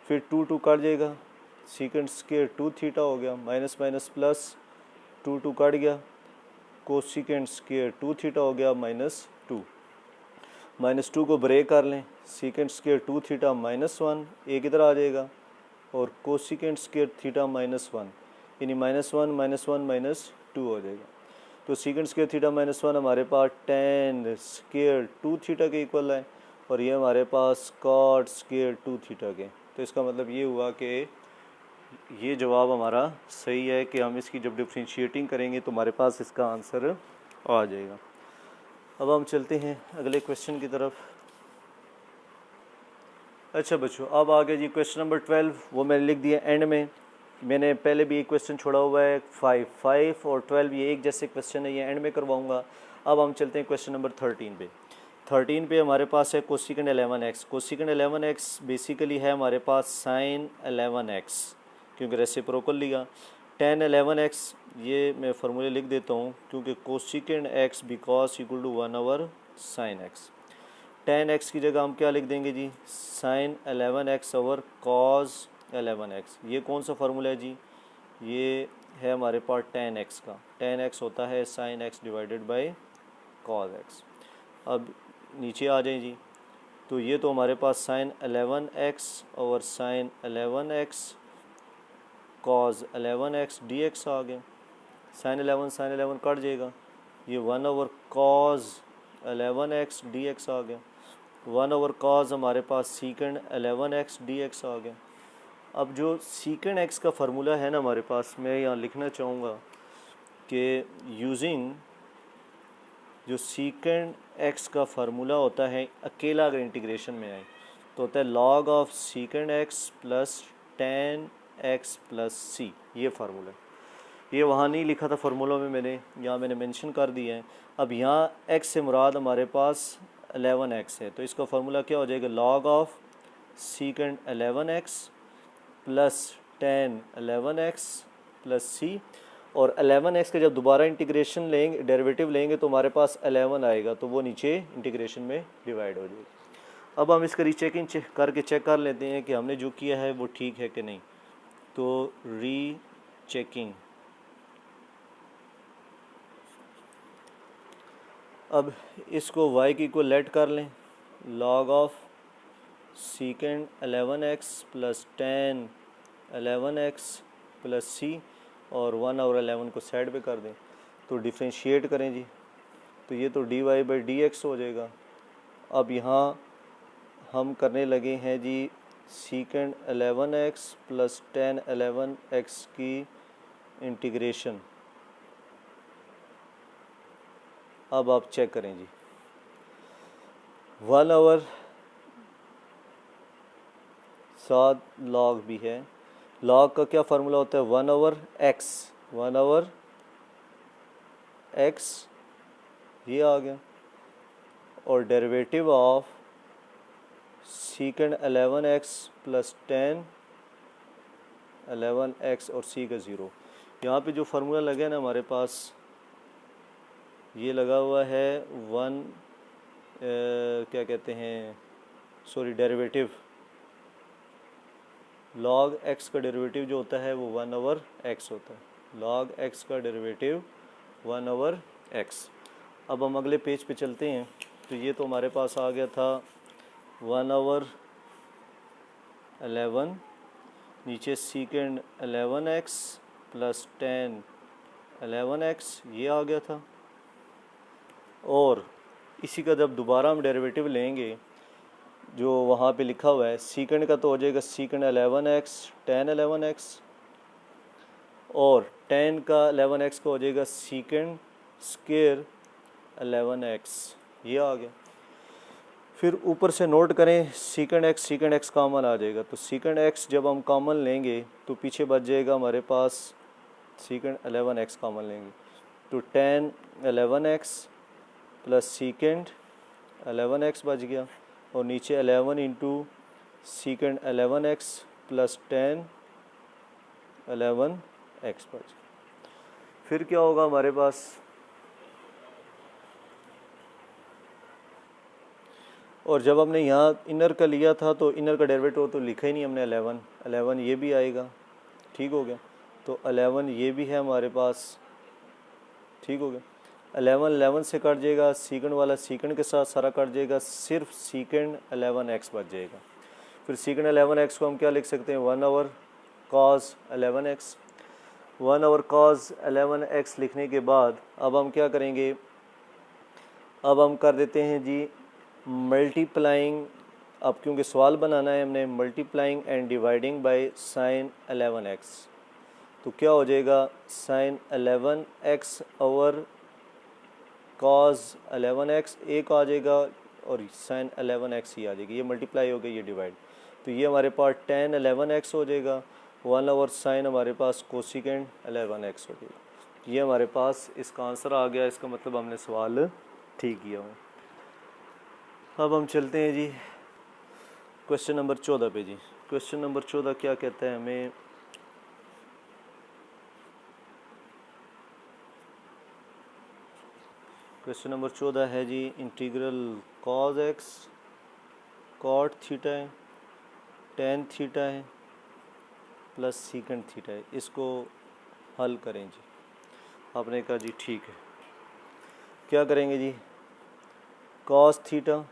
फिर 2 2 कट जाएगा, सीकेंड स्क्वायर 2 थीटा हो गया, माइनस माइनस प्लस 2 2 कट गया, कोसिकेंड स्क्वायर 2 थीटा हो गया माइनस 2, माइनस 2 को ब्रेक कर लें, सीकेंड स्क्वायर 2 थीटा माइनस 1 एक इधर आ जाएगा और कोसिकेंड स्क्वायर थीटा माइनस 1, यानी माइनस 1 माइनस 1 माइनस 2 हो जाएगा। तो सीकेंड स्क्वायर थीटा माइनस 1 हमारे पास tan स्क्वायर 2 थीटा के इक्वल है और ये हमारे पास कॉट स्क्वायर 2 थीटा के। तो इसका मतलब ये हुआ कि ये जवाब हमारा सही है कि हम इसकी जब डिफ्रेंशिएटिंग करेंगे तो हमारे पास इसका आंसर आ जाएगा। अब हम चलते हैं अगले क्वेश्चन की तरफ। अच्छा बच्चों, अब आगे जी क्वेश्चन नंबर 12, वो मैंने लिख दिया एंड में। मैंने पहले भी एक क्वेश्चन छोड़ा हुआ है 5 और 12, ये एक जैसे क्वेश्चन है, ये एंड में करवाऊंगा। अब हम चलते हैं क्वेश्चन नंबर 13 पे। 13 पे हमारे पास है cosecant 11x। Cosecant 11x basically है हमारे पास साइन 11x, क्योंकि रेसिप्रोकल लिया। tan 11x ये मैं फार्मूले लिख देता हूँ, क्योंकि cosecant x because equal to 1/sin x। tan x की जगह हम क्या लिख देंगे जी, sign 11x over cos 11x। ये कौन सा फार्मूला है जी, ये है हमारे पास tan x का। tan x होता है sin x divided by cos x। अब नीचे आ जाए जी, तो ये तो हमारे पास sin 11x over sin 11x cos 11x dx आ गए। sin 11 कट जाएगा, ये 1/cos 11x dx आ गया। 1/cos हमारे पास सीकेंड 11x dx आ गया। अब जो सीकेंड x का फार्मूला है ना हमारे पास, मैं यहाँ लिखना चाहूँगा कि यूजिंग जो सीकेंड x का फार्मूला होता है अकेला, अगर इंटीग्रेशन में आए तो होता है log of सीकेंड x plus tan x plus c। ये फार्मूला, ये वहाँ नहीं लिखा था फार्मूला में, मैंने यहाँ मैंने मेंशन कर दिया है। अब यहाँ x से मुराद हमारे पास 11x है, तो इसका फार्मूला क्या हो जाएगा, log of secant 11x plus tan 11x plus c। और 11x का जब दोबारा इंटीग्रेशन लेंगे, डेरिवेटिव लेंगे, तो हमारे पास 11 आएगा, तो वो नीचे इंटीग्रेशन में डिवाइड हो जाएगी। अब हम इसका रीचेकिंग करके चेक कर लेते हैं कि हमने जो किया है वो ठीक है कि नहीं। तो रीचेकिंग, अब इसको y की इक्वल लेट कर लें, log of secant 11x plus 10 11x plus c, और 1 और 11 को साइड पे कर दें। तो डिफ्रेंशिएट करें जी, तो ये तो dy बाई डी एक्स हो जाएगा। अब यहाँ हम करने लगे हैं जी सीकेंड 11x प्लस 10 11x की इंटीग्रेशन। अब आप चेक करें जी, 1 ओवर साथ लॉग भी है, लॉग का क्या फार्मूला होता है, 1 ओवर एक्स, 1 ओवर एक्स ये आ गया, और derivative of secant 11x plus 10 11x और सी का 0। यहाँ पे जो फार्मूला लगे ना हमारे पास, ये लगा हुआ है क्या कहते हैं, सॉरी डेरिवेटिव, log x का डेरिवेटिव जो होता है वो 1 ओवर x होता है, log x का डेरिवेटिव 1 ओवर x। अब हम अगले पेज पे चलते हैं। तो ये तो हमारे पास आ गया था 1 ओवर 11, नीचे सीकेंड 11x प्लस 10 11x ये आ गया था, और इसी का जब दोबारा हम डेरिवेटिव लेंगे जो वहाँ पे लिखा हुआ है, सीकेंड का तो हो जाएगा सीकेंड 11x 10 11x, और 10 का 11x का हो जाएगा सीकेंड स्क्वायर 11x ये आ गया। फिर ऊपर से नोट करें सीकेंड x कॉमन आ जाएगा, तो सीकेंड x जब हम कॉमन लेंगे तो पीछे बच जाएगा हमारे पास सीकेंड 11x कॉमन लेंगे, तो 10 11x प्लस सीकेंड 11x बच गया, और नीचे 11 इंटू सीकेंड 11x प्लस 10 11x बच गया। फिर क्या होगा हमारे पास, और जब हमने यहाँ इनर का लिया था तो इनर का डेरिवेटिव तो लिखा ही नहीं हमने, 11 ये भी आएगा, ठीक हो गया। तो 11 ये भी है हमारे पास, ठीक हो गया। 11 से कट जाएगा, सीकेंड वाला सीकेंड के साथ सारा कट जाएगा, सिर्फ सीकेंड 11x बच जाएगा। फिर सीकेंड 11x को हम क्या लिख सकते हैं, 1 over cos 11x। 1 over cos 11x लिखने के बाद अब हम क्या करेंगे, अब हम कर देते हैं जी मल्टीप्लाइंग, अब क्योंकि सवाल बनाना है हमने, multiplying and dividing by sine 11x। तो क्या हो जाएगा, sign 11x over cos 11x एक आ जाएगा, और साइन 11x ही आ जाएगी, ये मल्टीप्लाई हो गई ये डिवाइड। तो ये हमारे पास 10 11x हो जाएगा, 1 ओवर साइन हमारे पास कोसिकेंड 11x हो जाएगा। ये हमारे पास इसका आंसर आ गया, इसका मतलब हमने सवाल ठीक किया हुआ। अब हम चलते हैं जी क्वेश्चन नंबर 14 पे जी। क्वेश्चन नंबर 14 क्या कहता है हमें, क्वेश्चन नंबर 14 है जी integral cos x cot theta है, टेन थीटा है प्लस सीकेंड थीटा है, इसको हल करें जी। आपने कहा जी ठीक है, क्या करेंगे जी, cos theta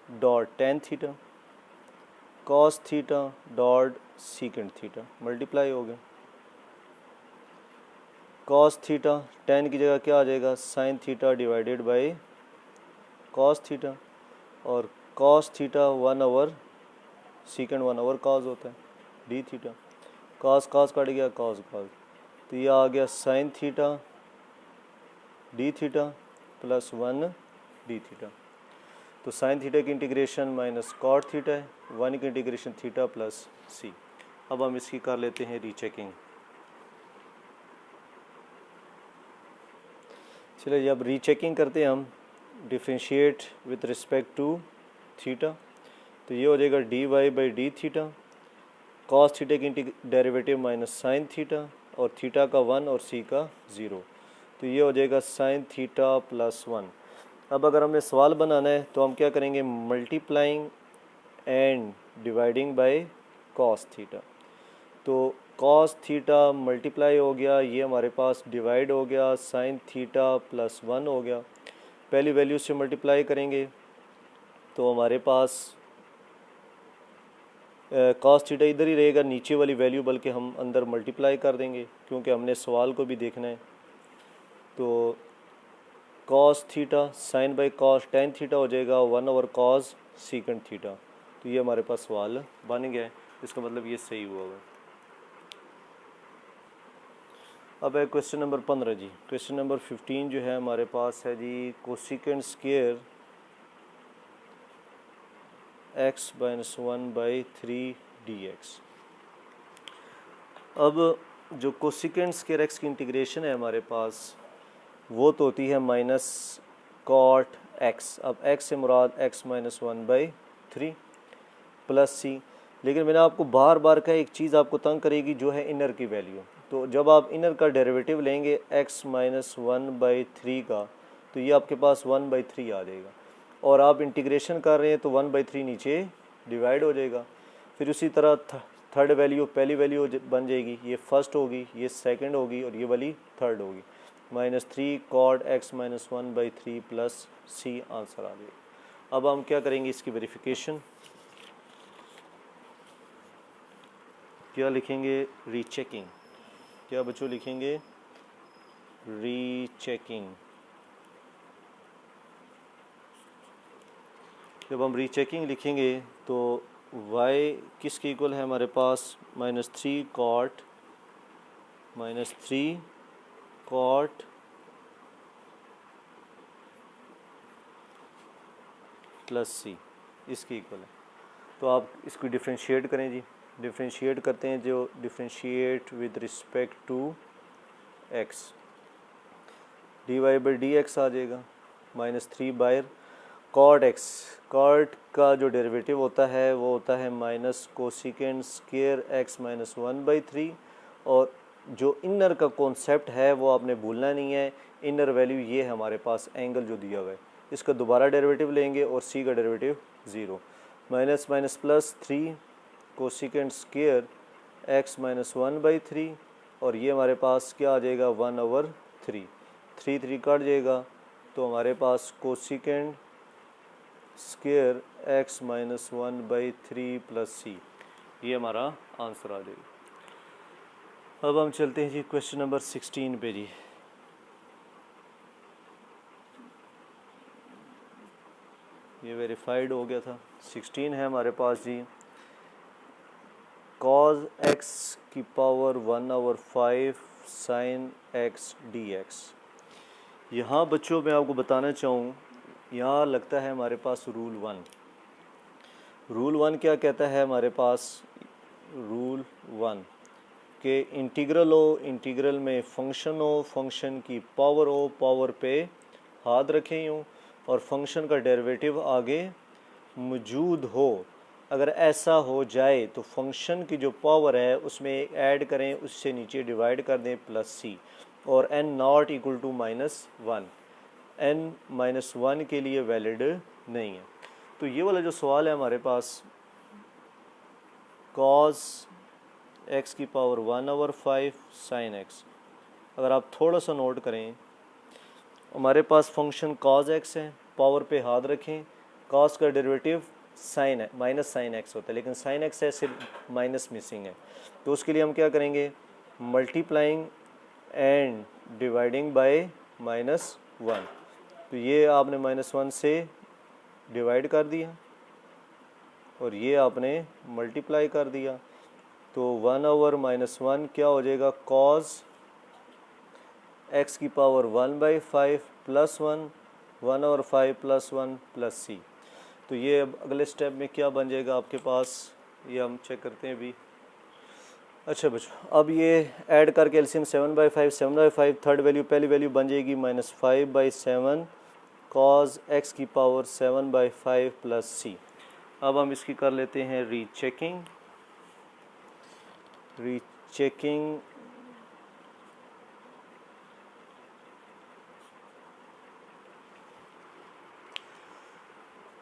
dot tan theta, cos theta dot secant theta multiply हो गया, कॉस थीटा टेन की जगह क्या आ जाएगा, sine theta divided by cos theta, और cos theta 1 over secant 1 over cos होता है डी थीटा, कॉस कॉस कट गया कॉस कॉस, तो ये आ गया sine theta d theta plus 1 d theta. तो साइन थीटा की इंटीग्रेशन माइनस कॉट थीटा है, 1 की इंटीग्रेशन थीटा प्लस सी। अब हम इसकी कर लेते हैं रीचेकिंग। चलिए अब रीचेकिंग करते हैं हम, differentiate with respect to theta, तो ये हो जाएगा D Y by D theta, cos theta की डेरिवेटिव माइनस साइन थीटा, और थीटा का 1 और सी का 0, तो ये हो जाएगा साइन थीटा प्लस 1। अब अगर हमें सवाल बनाना है तो हम क्या करेंगे, multiplying and dividing by cos theta. तो कॉस थीटा मल्टीप्लाई हो गया, ये हमारे पास डिवाइड हो गया, साइन थीटा प्लस 1 हो गया। पहली वैल्यू से मल्टीप्लाई करेंगे तो हमारे पास कॉस थीटा इधर ही रहेगा, नीचे वाली वैल्यू बल्कि हम अंदर मल्टीप्लाई कर देंगे क्योंकि हमने सवाल को भी देखना है। तो cos theta sine by cos tan theta हो जाएगा 1/cos सीकेंड थीटा। तो ये हमारे पास सवाल बन गया है, इसका मतलब ये सही हुआ होगा। अब है क्वेश्चन नंबर 15 जी। क्वेश्चन नंबर 15 जो है हमारे पास है जी, कोसिकेंड स्क्वायर x-1/3 dx। अब जो कोसिकेंड स्क्वायर x की इंटीग्रेशन है हमारे पास वो तो होती है माइनस कॉट x। अब x से मुराद x-1/3 प्लस c। लेकिन मैंने आपको बार बार कहा एक चीज़ आपको तंग करेगी जो है इनर की वैल्यू। तो जब आप इनर का डेरिवेटिव लेंगे x-1/3 का तो ये आपके पास 1/3 आ जाएगा, और आप इंटीग्रेशन कर रहे हैं तो 1/3 नीचे डिवाइड हो जाएगा। फिर उसी तरह थर्ड वैल्यू पहली वैल्यू बन जाएगी, ये फर्स्ट होगी, ये सेकंड होगी और ये वाली थर्ड होगी। -3 cot x-1/3 plus c answer आ जाएगा। अब हम क्या करेंगे, इसकी वेरिफिकेशन क्या लिखेंगे, रीचेकिंग। क्या बच्चों लिखेंगे, रीचेकिंग। जब हम रीचेकिंग लिखेंगे तो y किसके इक्वल है हमारे पास, -3 cot प्लस c इसके इक्वल है। तो आप इसको डिफ्रेंशिएट करें जी। डिफ्रेंशिएट करते हैं, जो differentiate with respect to x, dy/dx आ जाएगा -3 cot x। cot का जो डेरिवेटिव होता है वो होता है माइनस कोसिकेंड स्क्वायर x-1/3, और जो इनर का कॉन्सेप्ट है वो आपने भूलना नहीं है। इनर वैल्यू ये है हमारे पास, एंगल जो दिया हुआ है, इसका दोबारा डेरिवेटिव लेंगे और c का derivative 0। Minus minus plus 3 cosecant square x-1/3, और ये हमारे पास क्या आ जाएगा 1/3। 3 कट जाएगा तो हमारे पास cosecant square x-1/3 plus c, ये हमारा आंसर आ जाएगा। अब हम चलते हैं जी क्वेश्चन नंबर 16 पे जी। ये वेरीफाइड हो गया था। 16 है हमारे पास जी, cos x की पावर 1/5 sin x dx। यहाँ बच्चों मैं आपको बताना चाहूँ, यहाँ लगता है हमारे पास रूल 1। रूल 1 क्या कहता है हमारे पास, रूल 1 के इंटीग्रल हो, इंटीग्रल में फंक्शन हो, फंक्शन की पावर हो, पावर पे हाथ रखें यूँ, और फंक्शन का डेरिवेटिव आगे मौजूद हो। अगर ऐसा हो जाए तो फंक्शन की जो पावर है उसमें ऐड करें, उससे नीचे डिवाइड कर दें प्लस c, और n not equal to -1। n -1 के लिए वैलिड नहीं है। तो ये वाला जो सवाल है हमारे पास, cos x की पावर 1/5 sin x, अगर आप थोड़ा सा नोट करें, हमारे पास फंक्शन cos x है, पावर पे हाथ रखें, cos का डेरिवेटिव साइन है, माइनस साइन एक्स होता है, लेकिन साइन एक्स है, सिर्फ माइनस मिसिंग है। तो उसके लिए हम क्या करेंगे, मल्टीप्लाइंग एंड डिवाइडिंग बाय -1। तो ये आपने -1 से डिवाइड कर दिया और ये आपने मल्टीप्लाई कर दिया, तो 1/-1 क्या हो जाएगा, cos x की power 1/5 plus 1, 1/5 plus 1 plus c। तो ये अब अगले स्टेप में क्या बन जाएगा आपके पास, ये हम चेक करते हैं अभी। अच्छा बच्चों, अब ये ऐड करके एलसीएम 7/5 थर्ड वैल्यू पहली वैल्यू बन जाएगी -5/7 cos x की पावर 7/5 प्लस c। अब हम इसकी कर लेते हैं रीचेकिंग।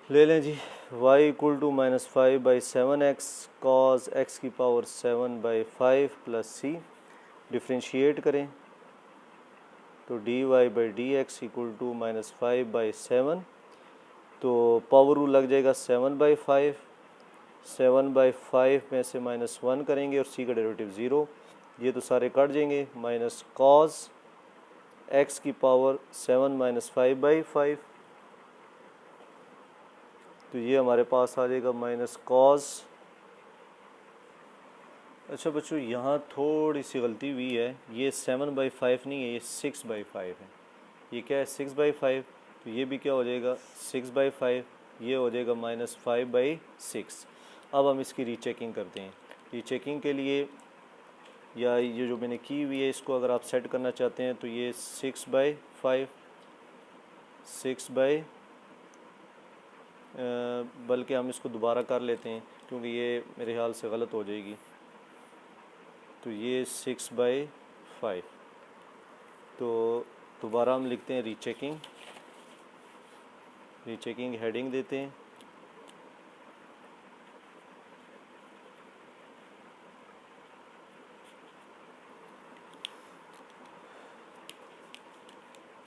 ले लें जी, y equal to -5/7x cos x की पावर 7/5 प्लस सी। डिफ्रेंशिएट करें तो dy/dx इक्वल टू -5/7, तो पावर रूल लग जाएगा 7/5। 7/5 में से -1 करेंगे और c का डेरिवेटिव 0, ये तो सारे कट जाएंगे। माइनस cos x की पावर 7 -5/5, तो ये हमारे पास आ जाएगा -cos। अच्छा बच्चों, यहाँ थोड़ी सी गलती हुई है, ये 7/5 नहीं है, ये 6/5 है। ये क्या है, 6/5, तो ये भी क्या हो जाएगा 6/5, ये हो जाएगा -5/6। अब हम इसकी रीचेकिंग करते हैं। रीचेकिंग के लिए या ये जो मैंने की हुई है, इसको अगर आप सेट करना चाहते हैं तो ये 6/5, बल्कि हम इसको दोबारा कर लेते हैं क्योंकि ये मेरे ख्याल से गलत हो जाएगी। तो ये 6/5, तो दोबारा हम लिखते हैं रीचेकिंग। रीचेकिंग हेडिंग देते हैं,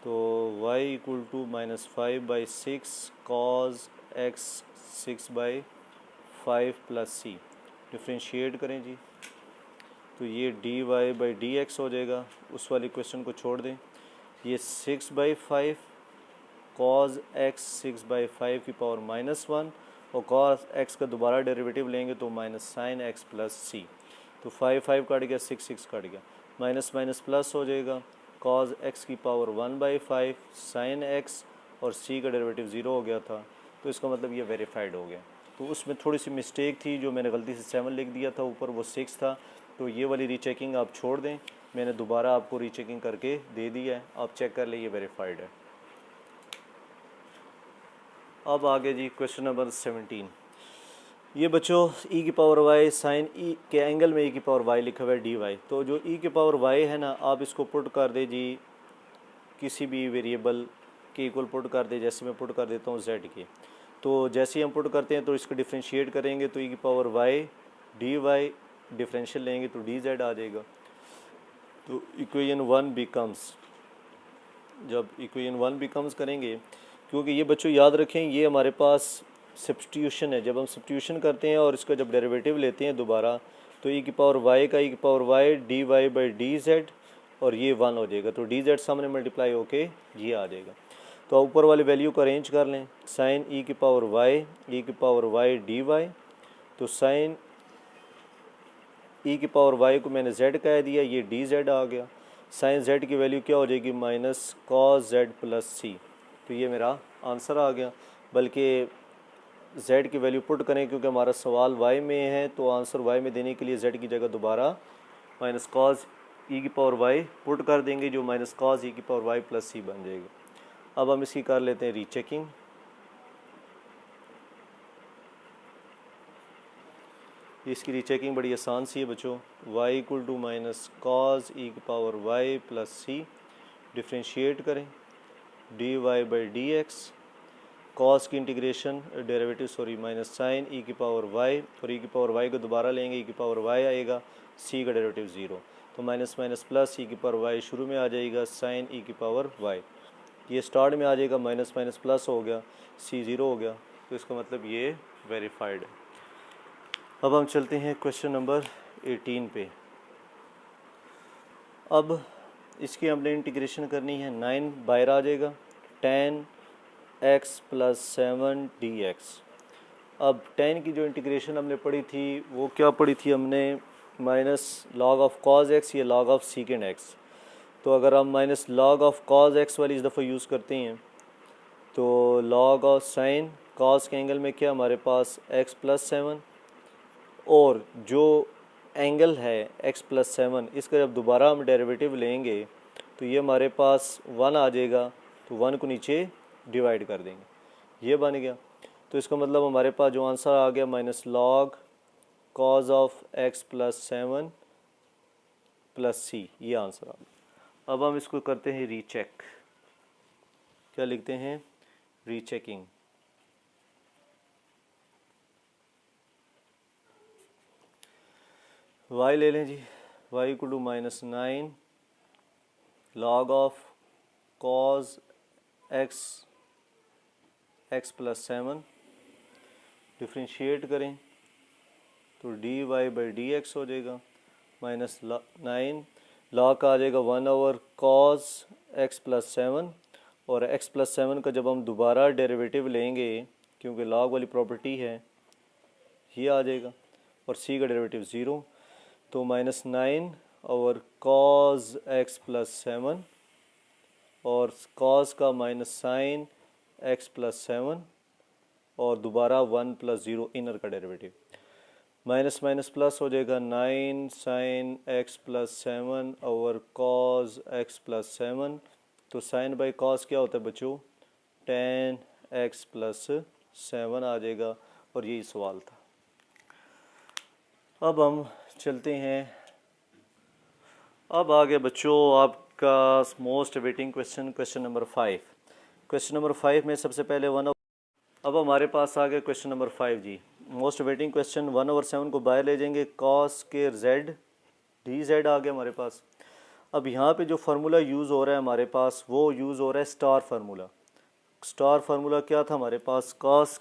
तो y equal to -5/6 cos x 6/5 plus C. Differentiate करें जी, तो ये dy/dx हो जाएगा। उस वाली क्वेश्चन को छोड़ दें। ये 6/5 cos x 6/5 की पावर -1 और cos x का दोबारा डेरिवेटिव लेंगे तो -sin x प्लस सी। तो 5 कट गया, 6 कट गया, माइनस माइनस प्लस हो जाएगा। cos x की पावर 1/5 sin x और c का डेरिवेटिव 0 हो गया था, तो इसका मतलब ये वेरीफाइड हो गया। तो उसमें थोड़ी सी मिस्टेक थी, जो मैंने गलती से 7 लिख दिया था ऊपर, वो 6 था। तो ये वाली रीचेकिंग आप छोड़ दें, मैंने दोबारा आपको रीचेकिंग करके दे दिया है, आप चेक कर लें, ये वेरीफाइड है। अब आगे जी क्वेश्चन नंबर 17। ये बच्चों e की पावर y साइन e के एंगल में e की पावर y लिखा हुआ है dy। तो जो e की पावर y है ना, आप इसको पुट कर दे जी किसी भी वेरिएबल के इक्वल पुट कर दे। जैसे मैं पुट कर देता हूँ z के, तो जैसे ही हम पुट करते हैं तो इसको डिफ्रेंशिएट करेंगे तो e की पावर y dy, डिफरेंशियल लेंगे तो dz आ जाएगा। तो इक्वेशन 1 बिकम्स, जब इक्वेशन 1 बिकम्स करेंगे, क्योंकि ये बच्चों याद रखें ये हमारे पास सब्स्टिट्यूशन है। जब हम सब्स्टिट्यूशन करते हैं और इसका जब डेरिवेटिव लेते हैं दोबारा, तो e की पावर y का e की पावर y dy/dz और ये 1 हो जाएगा। तो dz सामने मल्टीप्लाई होके ये आ जाएगा। तो ऊपर वाली वैल्यू को अरेंज कर लें। साइन e की पावर y dy, तो साइन e की पावर y को मैंने z कह दिया, ये dz आ गया। साइन z की वैल्यू क्या हो जाएगी, -cos z प्लस सी। तो ये मेरा आंसर आ गया। बल्कि z की वैल्यू पुट करें क्योंकि हमारा सवाल y में है, तो आंसर y में देने के लिए z की जगह दोबारा -cos e की पावर y पुट कर देंगे, जो -cos e की पावर y प्लस सी बन जाएगा। अब हम इसकी कर लेते हैं रीचेकिंग। इसकी रीचेकिंग बड़ी आसान सी है बच्चों। y equal to -cos e की पावर y प्लस सी। डिफ्रेंशिएट करें dy/dx, cos की integration derivative minus sine e की पावर y, और e की पावर y को दोबारा लेंगे, e की पावर y आएगा, c का डेरिवेटिव 0, तो माइनस माइनस प्लस e की पावर y शुरू में आ जाएगा, साइन e की पावर y ये स्टार्ट में आ जाएगा, माइनस माइनस प्लस हो गया, c 0 हो गया। तो इसका मतलब ये वेरीफाइड है। अब हम चलते हैं क्वेश्चन नंबर 18 पे। अब इसकी हमने इंटीग्रेशन करनी है, 9 बाहर आ जाएगा, tan x प्लस 7 dx। अब tan की जो इंटीग्रेशन हमने पढ़ी थी वो क्या पढ़ी थी हमने, minus log of cos x या लॉग ऑफ सेकेंड x। तो अगर हम minus log of cos x वाली इस दफ़ा यूज़ करते हैं तो लॉग ऑफ साइन cos के एंगल में क्या हमारे पास x प्लस 7, और जो एंगल है x प्लस 7, इसका जब दोबारा हम डेरिवेटिव लेंगे तो ये हमारे पास 1 आ जाएगा, तो 1 को नीचे डिवाइड कर देंगे, ये बन गया। तो इसका मतलब हमारे पास जो आंसर आ गया minus log cos of x plus 7 plus सी, ये आंसर आ गया। अब हम इसको करते हैं रीचेक। क्या लिखते हैं, रीचेकिंग। y ले लें जी, y equal to -9 log of cos x plus 7, differentiate करें तो dy बाई dx हो जाएगा, -9 log का आ जाएगा 1/cos x प्लस 7, और x प्लस 7 का जब हम दोबारा डेरिवेटिव लेंगे क्योंकि log वाली प्रॉपर्टी है, ये आ जाएगा, और c का डेरिवेटिव 0, तो -9/cos x प्लस 7 और cos का -sin x प्लस 7 और दोबारा 1 + 0 इनर का डेरिवेटिव, माइनस माइनस प्लस हो जाएगा 9 sin x plus 7/cos x plus 7, तो sin बाई cos क्या होता है बच्चों, tan x प्लस 7 आ जाएगा, और यही सवाल था। अब हम चलते हैं, अब आगे बच्चों आपका most waiting question, question number 5। Question number 5 में सबसे पहले अब हमारे पास आ गया क्वेश्चन नंबर 5 जी, मोस्ट वेटिंग क्वेश्चन। 1/7 को बाहर ले जाएंगे, cos स्क्वायर z dz आ गया हमारे पास। अब यहाँ पे जो फार्मूला यूज़ हो रहा है हमारे पास, वो यूज़ हो रहा है स्टार फार्मूला। स्टार फार्मूला क्या था हमारे पास, cos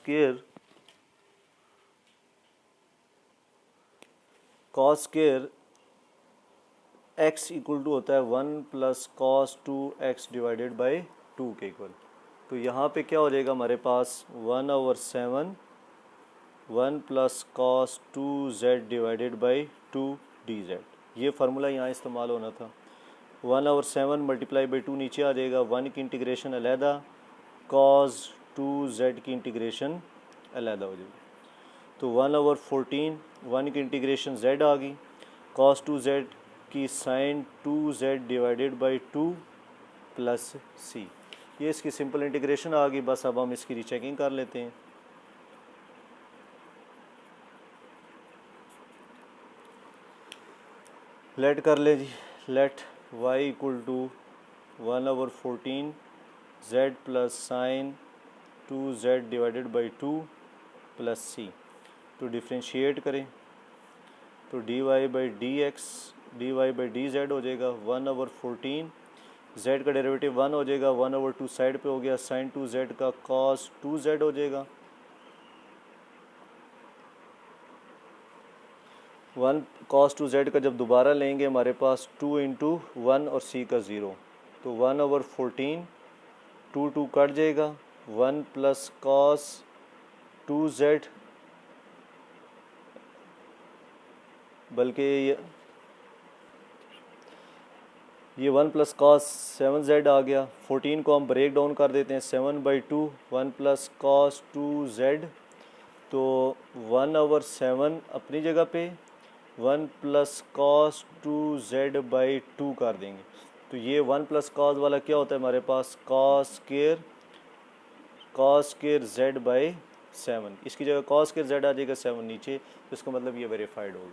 square x equal to होता है 1 + cos 2x डिवाइडेड बाई 2 के इक्वल। तो यहाँ पे क्या हो जाएगा हमारे पास 1/7 1 + cos 2z divided by 2 dz, ये फार्मूला यहाँ इस्तेमाल होना था। 1/7 मल्टीप्लाई बाई 2 नीचे आ जाएगा, 1 की इंटीग्रेशन अलहदा, cos 2z की इंटीग्रेशन अलहदा हो जाएगी, तो 1/14 1 की इंटीग्रेशन z आ गई, cos 2z की sin 2z divided by 2 plus c, ये इसकी सिंपल इंटीग्रेशन आ गई। बस अब हम इसकी रीचेकिंग कर लेते हैं। लेट कर ले जी, let y equal to 1/14 z plus sin 2z divided by 2 plus c, तो डिफ्रेंशिएट करें तो dy बाई dz हो जाएगा 1/14, z का डेरिवेटिव 1 हो जाएगा, 1/2 साइड पे हो गया, sin 2z का cos 2z हो जाएगा, 1 cos 2z का जब दोबारा लेंगे हमारे पास 2 × 1 और c का 0, तो 1/14 2 कट जाएगा, 1 + cos 2z, बल्कि ये 1 + cos 7z आ गया। 14 को हम ब्रेक डाउन कर देते हैं, 7/2 1 + cos 2z, तो 1/7 अपनी जगह पे 1 + cos 2z/2 कर देंगे, तो ये 1 + cos वाला क्या होता है हमारे पास, cos स्क्वायर z/7, इसकी जगह cos स्क्वायर z आ जाएगा 7 नीचे, तो इसका मतलब ये वेरीफाइड होगा।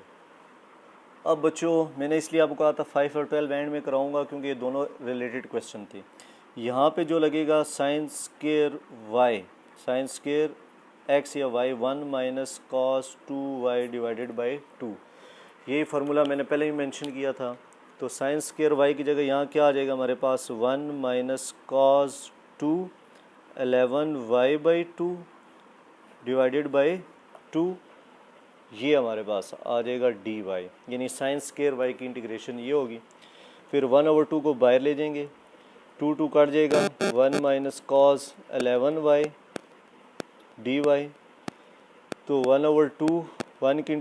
अब बच्चों मैंने इसलिए आपको कहा था 5 और 12 एंड में कराऊंगा क्योंकि ये दोनों रिलेटेड क्वेश्चन थे। यहाँ पे जो लगेगा sin स्क्वायर x या y 1 - cos 2y divided by 2, यही फार्मूला मैंने पहले ही मेंशन किया था। तो sin स्क्वायर y की जगह यहाँ क्या आ जाएगा हमारे पास, 1 - cos 2 11y/2 डिवाइडेड बाई 2, ये हमारे पास आ जाएगा dy, यानी sin स्क्वायर y की इंटीग्रेशन ये होगी। फिर 1/2 को बाहर ले जाएंगे, 2 कट जाएगा, 1 - cos 11y dy, तो 1/2 1 की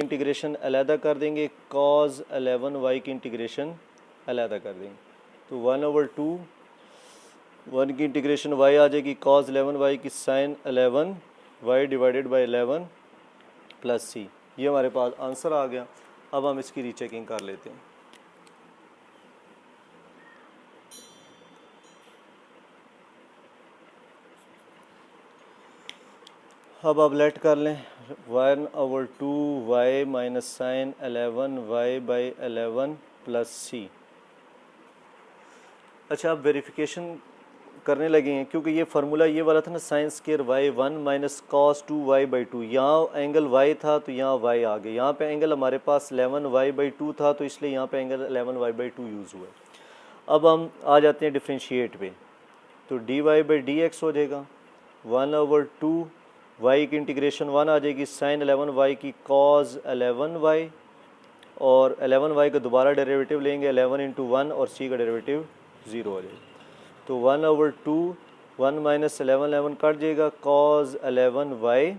इंटीग्रेशन अलहदा कर देंगे, cos 11y की इंटीग्रेशन अलहदा कर देंगे, तो 1/2 1 की इंटीग्रेशन y आ जाएगी, cos 11y की sin 11y divided by 11 plus c, ये हमारे पास आंसर आ गया। अब हम इसकी रीचेकिंग कर लेते हैं। अब आप लेट कर लें 1/2 y - sin 11y/11 plus c। अच्छा, अब वेरिफिकेशन करने लगे हैं, क्योंकि ये फार्मूला ये वाला था ना sine square y 1 minus cos 2y/2, यहाँ एंगल y था तो यहाँ y आ गया, यहाँ पे एंगल हमारे पास 11y/2 था तो इसलिए यहाँ पे एंगल 11y/2 यूज़ हुआ है। अब हम आ जाते हैं डिफ्रेंशिएट पे, तो dy/dx हो जाएगा 1/2, y की इंटीग्रेशन 1 आ जाएगी, साइन 11y की कॉस 11y, और 11y का दोबारा डेरिवेटिव लेंगे 11 इंटू 1 और c का डेरिवेटिव 0 हो जाएगा, तो 1/2 1 माइनस 11 कट जाएगा, कॉस 11y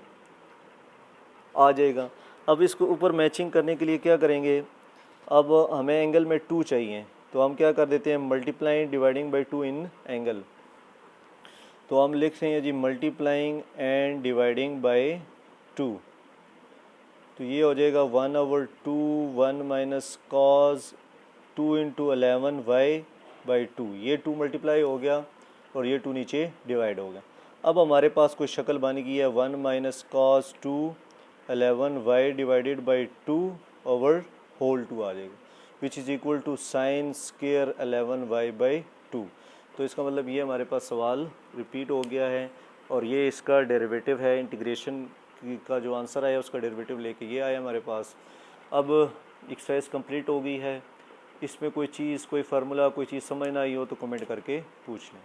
आ जाएगा। अब इसको ऊपर मैचिंग करने के लिए क्या करेंगे, अब हमें एंगल में 2 चाहिए, तो हम क्या कर देते हैं multiplying dividing by 2 in angle, तो हम लिख रहे हैं जी मल्टीप्लाइंग एंड डिवाइडिंग बाई 2, तो ये हो जाएगा 1/2 1 माइनस कॉस 2 इंटू 11y/2, ये 2 मल्टीप्लाई हो गया और ये 2 नीचे डिवाइड हो गया। अब हमारे पास कोई शक्ल बन गई है 1 minus cos 2 11y divided by 2 over whole 2 आ जाएगा, which is equal to sine square 11y/2। तो इसका मतलब ये हमारे पास सवाल रिपीट हो गया है और ये इसका डेरिवेटिव है, इंटीग्रेशन का जो आंसर आया उसका डेरिवेटिव लेके ये आया हमारे पास। अब एक्सरसाइज कंप्लीट हो गई है, इसमें कोई चीज़ कोई फार्मूला कोई चीज़ समझ ना आई हो तो कमेंट करके पूछ लें।